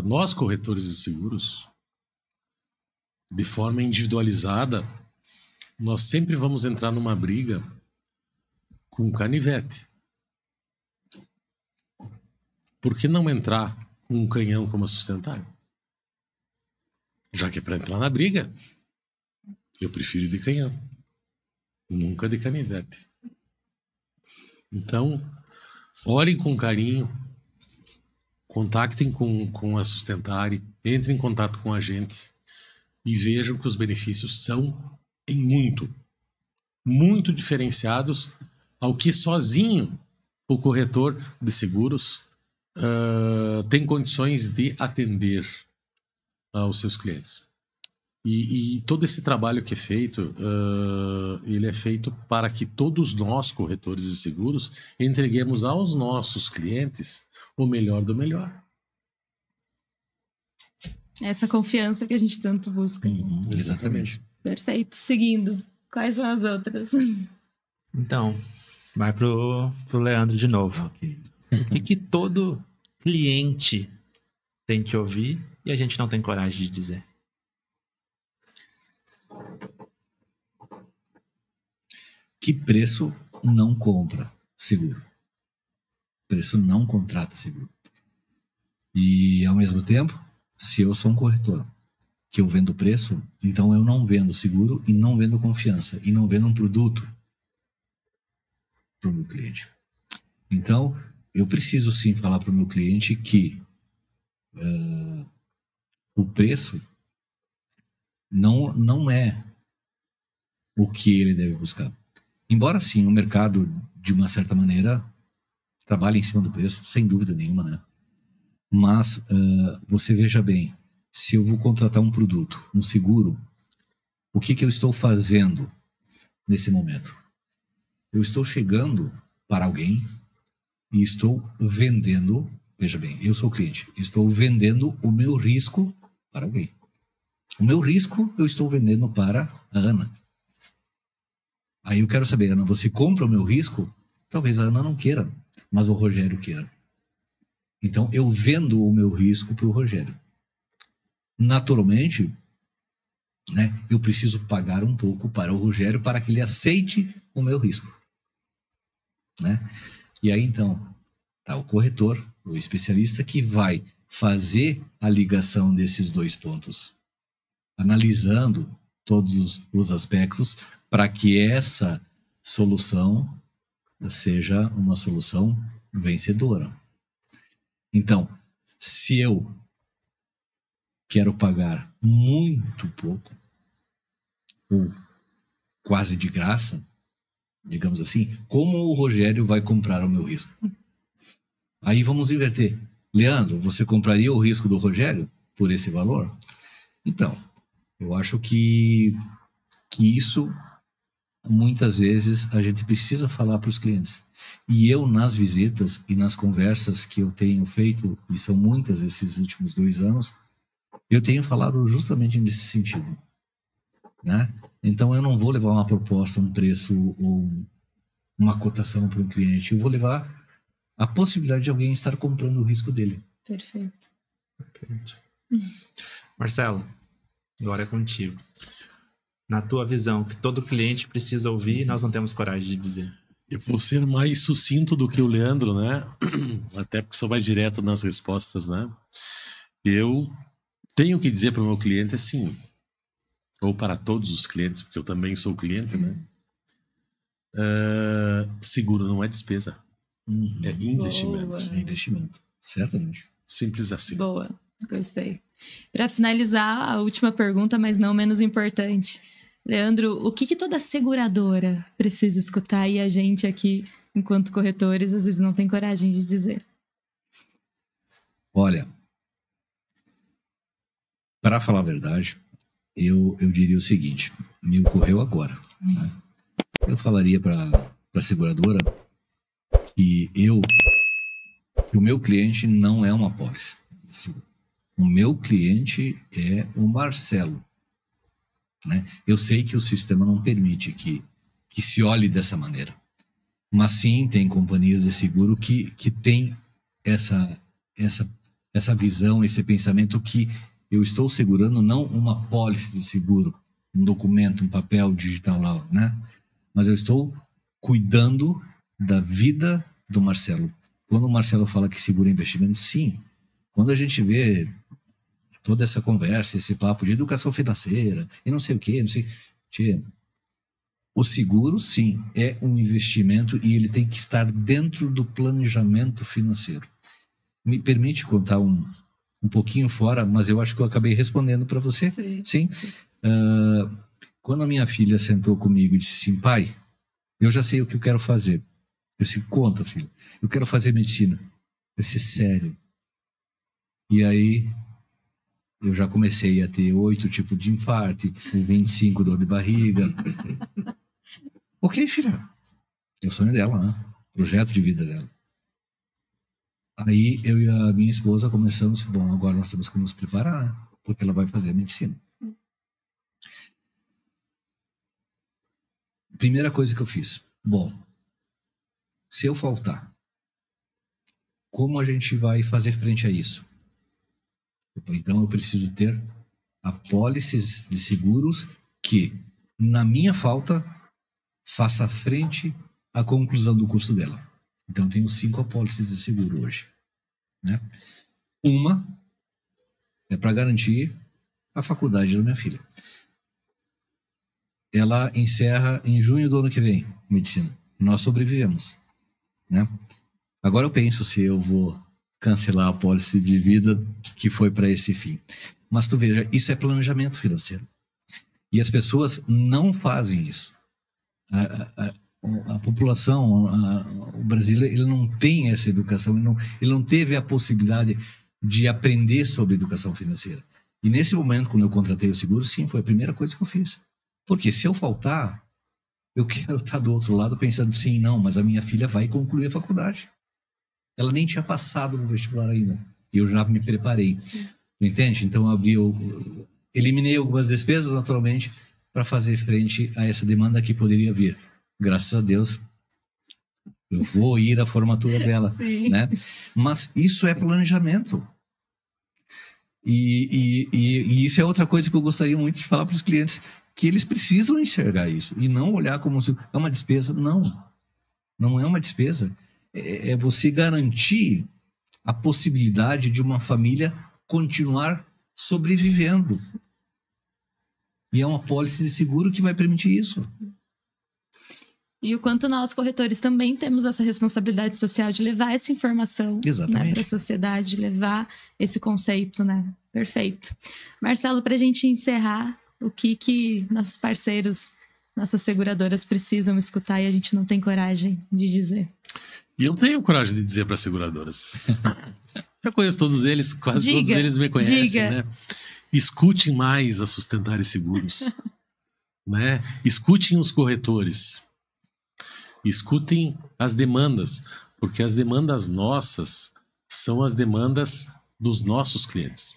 Nós, corretores de seguros, de forma individualizada, nós sempre vamos entrar numa briga com um canivete. Por que não entrar com um canhão como a Sustentário? Já que é para entrar na briga, eu prefiro ir de canhão, nunca de canivete. Então, olhem com carinho, contactem com a Sustentário, entrem em contato com a gente e vejam que os benefícios são em muito diferenciados ao que sozinho o corretor de seguros tem condições de atender aos seus clientes. E todo esse trabalho que é feito, ele é feito para que todos nós, corretores de seguros, entreguemos aos nossos clientes o melhor do melhor. Essa confiança que a gente tanto busca. Exatamente. Perfeito. Seguindo, quais são as outras? Então, vai pro Leandro de novo. Okay. O que todo cliente tem que ouvir e a gente não tem coragem de dizer? Que preço não compra seguro? Preço não contrata seguro. E, ao mesmo tempo, se eu sou um corretor que eu vendo preço, então eu não vendo seguro e não vendo confiança e não vendo um produto para o meu cliente. Então, eu preciso sim falar para o meu cliente que o preço não é o que ele deve buscar. Embora sim o mercado, de uma certa maneira, trabalhe em cima do preço, sem dúvida nenhuma, né? Mas você veja bem, se eu vou contratar um produto, um seguro, o que eu estou fazendo nesse momento? Eu estou chegando para alguém e estou vendendo, veja bem, eu sou o cliente, estou vendendo o meu risco para alguém. O meu risco eu estou vendendo para a Ana. Aí eu quero saber, Ana, você compra o meu risco? Talvez a Ana não queira, mas o Rogério queira. Então eu vendo o meu risco para o Rogério. Naturalmente, né, eu preciso pagar um pouco para o Rogério para que ele aceite o meu risco, né? E aí então tá o corretor, o especialista que vai fazer a ligação desses dois pontos, analisando todos os aspectos para que essa solução seja uma solução vencedora. Então, Se eu quero pagar muito pouco, ou quase de graça, digamos assim, como o Rogério vai comprar o meu risco? Aí vamos inverter. Leandro, você compraria o risco do Rogério por esse valor? Então, eu acho que isso, muitas vezes, a gente precisa falar para os clientes. E eu, nas visitas e nas conversas que eu tenho feito, e são muitas esses últimos 2 anos, eu tenho falado justamente nesse sentido, né? Então, eu não vou levar uma proposta, um preço ou uma cotação para um cliente. Eu vou levar a possibilidade de alguém estar comprando o risco dele. Perfeito. Marcelo, agora é contigo. Na tua visão, que todo cliente precisa ouvir e nós não temos coragem de dizer. Eu vou ser mais sucinto do que o Leandro, né? Até porque sou mais direto nas respostas, né? Eu tenho que dizer para o meu cliente assim, ou para todos os clientes, porque eu também sou cliente, né? Seguro não é despesa. É investimento. Boa. É investimento, certamente. Simples assim. Boa, gostei. Para finalizar, a última pergunta, mas não menos importante. Leandro, o que toda seguradora precisa escutar e a gente aqui, enquanto corretores, às vezes não tem coragem de dizer? Olha, para falar a verdade, eu diria o seguinte, me ocorreu agora, né? Eu falaria para a seguradora que o meu cliente não é uma apólice. O meu cliente é o Marcelo, né? Eu sei que o sistema não permite que se olhe dessa maneira, mas sim tem companhias de seguro que tem essa visão, esse pensamento que eu estou segurando não uma apólice de seguro, um documento, um papel digital lá, né? Mas eu estou cuidando da vida do Marcelo. Quando o Marcelo fala que segura investimento, sim. Quando a gente vê toda essa conversa, esse papo de educação financeira e não sei o quê, não sei... O seguro, sim, é um investimento e ele tem que estar dentro do planejamento financeiro. Me permite contar um pouquinho fora, mas eu acho que eu acabei respondendo para você. Sim. Quando a minha filha sentou comigo e disse assim, pai, eu já sei o que eu quero fazer. Eu disse, conta, filho. Eu quero fazer medicina. Eu disse, sério. E aí, eu já comecei a ter 8 tipos de infarto, 25 dor de barriga. Ok, filha. É o sonho dela, né? Projeto de vida dela. Aí, eu e a minha esposa começamos, bom, agora nós temos que nos preparar, né? Porque ela vai fazer a medicina. Primeira coisa que eu fiz. Bom, se eu faltar, como a gente vai fazer frente a isso? Então, eu preciso ter apólices de seguros que, na minha falta, faça frente à conclusão do curso dela. Então, eu tenho 5 apólices de seguro hoje, né? Uma é para garantir a faculdade da minha filha. Ela encerra em junho do ano que vem, medicina. Nós sobrevivemos, né? Agora eu penso se eu vou cancelar a apólice de vida que foi para esse fim. Mas tu veja, isso é planejamento financeiro. E as pessoas não fazem isso. A população, o brasileiro, ele não tem essa educação, ele não teve a possibilidade de aprender sobre educação financeira. E nesse momento, quando eu contratei o seguro, sim, foi a primeira coisa que eu fiz. Porque se eu faltar, eu quero estar do outro lado pensando, sim, não, mas a minha filha vai concluir a faculdade. Ela nem tinha passado no vestibular ainda. E eu já me preparei. Entende? Então, eu eliminei algumas despesas, naturalmente, para fazer frente a essa demanda que poderia vir. Graças a Deus, eu vou ir à formatura dela. Né? Mas isso é planejamento. E isso é outra coisa que eu gostaria muito de falar para os clientes, que eles precisam enxergar isso e não olhar como se é uma despesa. Não é uma despesa. É você garantir a possibilidade de uma família continuar sobrevivendo. E é uma apólice de seguro que vai permitir isso. E o quanto nós, corretores, também temos essa responsabilidade social de levar essa informação, né, para a sociedade, levar esse conceito, né? Perfeito. Marcelo, para a gente encerrar, o que nossos parceiros, nossas seguradoras precisam escutar e a gente não tem coragem de dizer? E eu tenho coragem de dizer para as seguradoras. Eu conheço todos eles, quase todos eles me conhecem, né? Escutem mais a Sustentária Seguros, né? Escutem os corretores. Escutem as demandas, porque as demandas nossas são as demandas dos nossos clientes.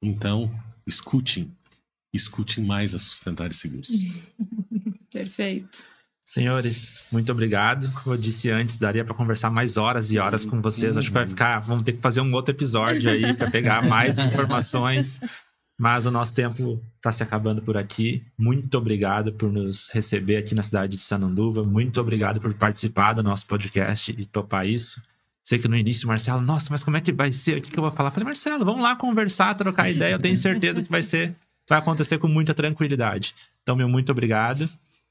Então, escutem mais a Sustentária Seguros. Perfeito. Senhores, muito obrigado. Como eu disse antes, daria para conversar mais horas e horas com vocês. Acho que vamos ter que fazer um outro episódio aí para pegar mais informações. Mas o nosso tempo está se acabando por aqui. Muito obrigado por nos receber aqui na cidade de Sananduva. Muito obrigado por participar do nosso podcast e topar isso. Sei que no início, Marcelo, nossa, mas como é que vai ser? O que eu vou falar? Eu falei, Marcelo, vamos lá conversar, trocar ideia. Eu tenho certeza que vai acontecer com muita tranquilidade. Então, meu muito obrigado.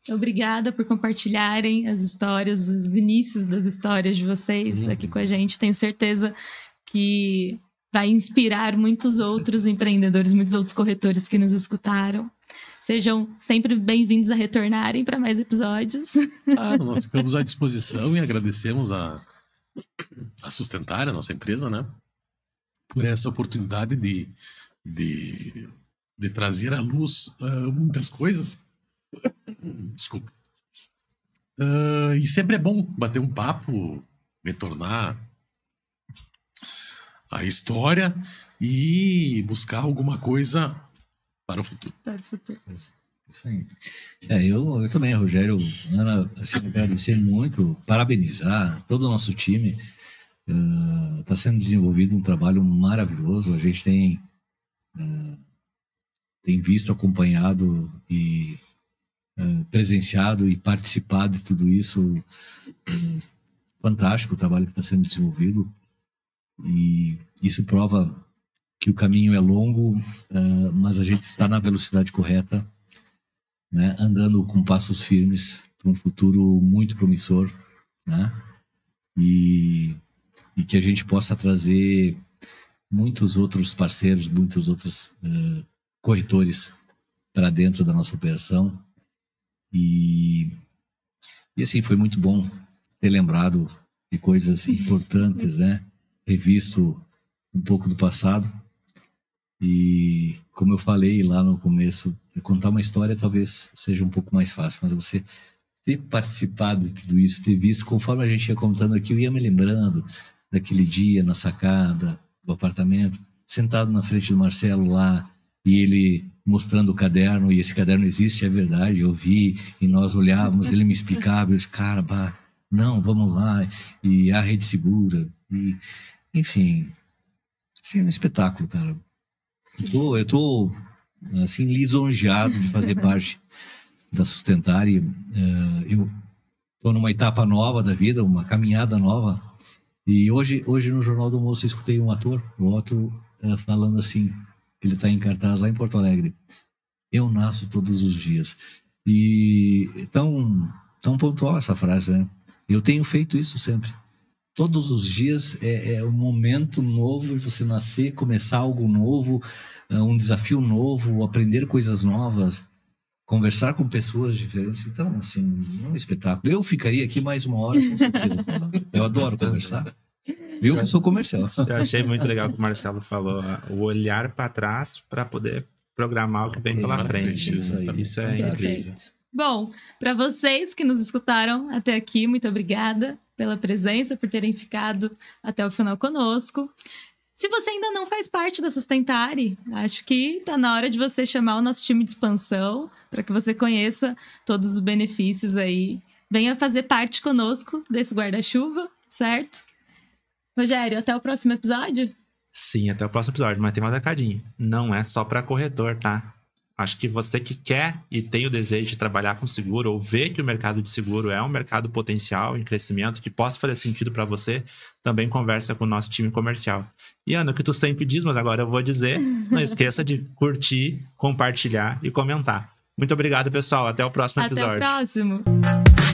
Obrigada por compartilharem as histórias, os inícios das histórias de vocês aqui com a gente. Tenho certeza que vai inspirar muitos outros empreendedores, muitos outros corretores que nos escutaram. Sejam sempre bem-vindos a retornarem para mais episódios. Nós ficamos à disposição e agradecemos a Sustentária, a nossa empresa, né? Por essa oportunidade de trazer à luz muitas coisas. Desculpa. E sempre é bom bater um papo, retornar a história e buscar alguma coisa para o futuro. Isso aí. Eu também, Rogério, Ana, assim, agradecer muito, parabenizar todo o nosso time. Está sendo desenvolvido um trabalho maravilhoso. A gente tem visto, acompanhado e presenciado e participado de tudo isso. Fantástico o trabalho que está sendo desenvolvido. E isso prova que o caminho é longo, mas a gente está na velocidade correta, né? Andando com passos firmes para um futuro muito promissor, né? E que a gente possa trazer muitos outros parceiros, muitos outros corretores para dentro da nossa operação. E assim, foi muito bom ter lembrado de coisas importantes, né? Revisto um pouco do passado. E como eu falei lá no começo, contar uma história talvez seja um pouco mais fácil, mas você ter participado de tudo isso, ter visto, conforme a gente ia contando aqui, eu ia me lembrando daquele dia na sacada do apartamento, sentado na frente do Marcelo lá, e ele mostrando o caderno, e esse caderno existe, é verdade, eu vi, e nós olhávamos, ele me explicava, eu disse, cara, não, vamos lá, e a Rede Segura, e enfim, assim, é um espetáculo, cara. Eu tô assim, lisonjeado de fazer parte da Sustentária. Eu tô numa etapa nova da vida, uma caminhada nova. E hoje no Jornal do Almoço eu escutei um ator, o Otto, falando assim, ele está em cartaz lá em Porto Alegre. Eu nasço todos os dias. E tão pontual essa frase, né? Eu tenho feito isso sempre. Todos os dias é um momento novo de você nascer, começar algo novo, um desafio novo, aprender coisas novas, conversar com pessoas diferentes. Então, assim, é um espetáculo. Eu ficaria aqui mais uma hora, com certeza. Eu adoro conversar. Viu que eu sou comercial. Eu achei muito legal o que o Marcelo falou, o olhar para trás para poder programar o que vem pela frente. Isso é incrível. Bom, para vocês que nos escutaram até aqui, muito obrigada pela presença, por terem ficado até o final conosco. Se você ainda não faz parte da Sustentare, acho que está na hora de você chamar o nosso time de expansão para que você conheça todos os benefícios aí. Venha fazer parte conosco desse guarda-chuva, certo? Rogério, até o próximo episódio? Sim, até o próximo episódio, mas tem mais recadinho. Não é só para corretor, tá? Acho que você que quer e tem o desejo de trabalhar com seguro ou vê que o mercado de seguro é um mercado potencial em crescimento, que possa fazer sentido para você, também conversa com o nosso time comercial. E Ana, o que tu sempre diz, mas agora eu vou dizer, não esqueça de curtir, compartilhar e comentar. Muito obrigado, pessoal. Até o próximo episódio. Até o próximo.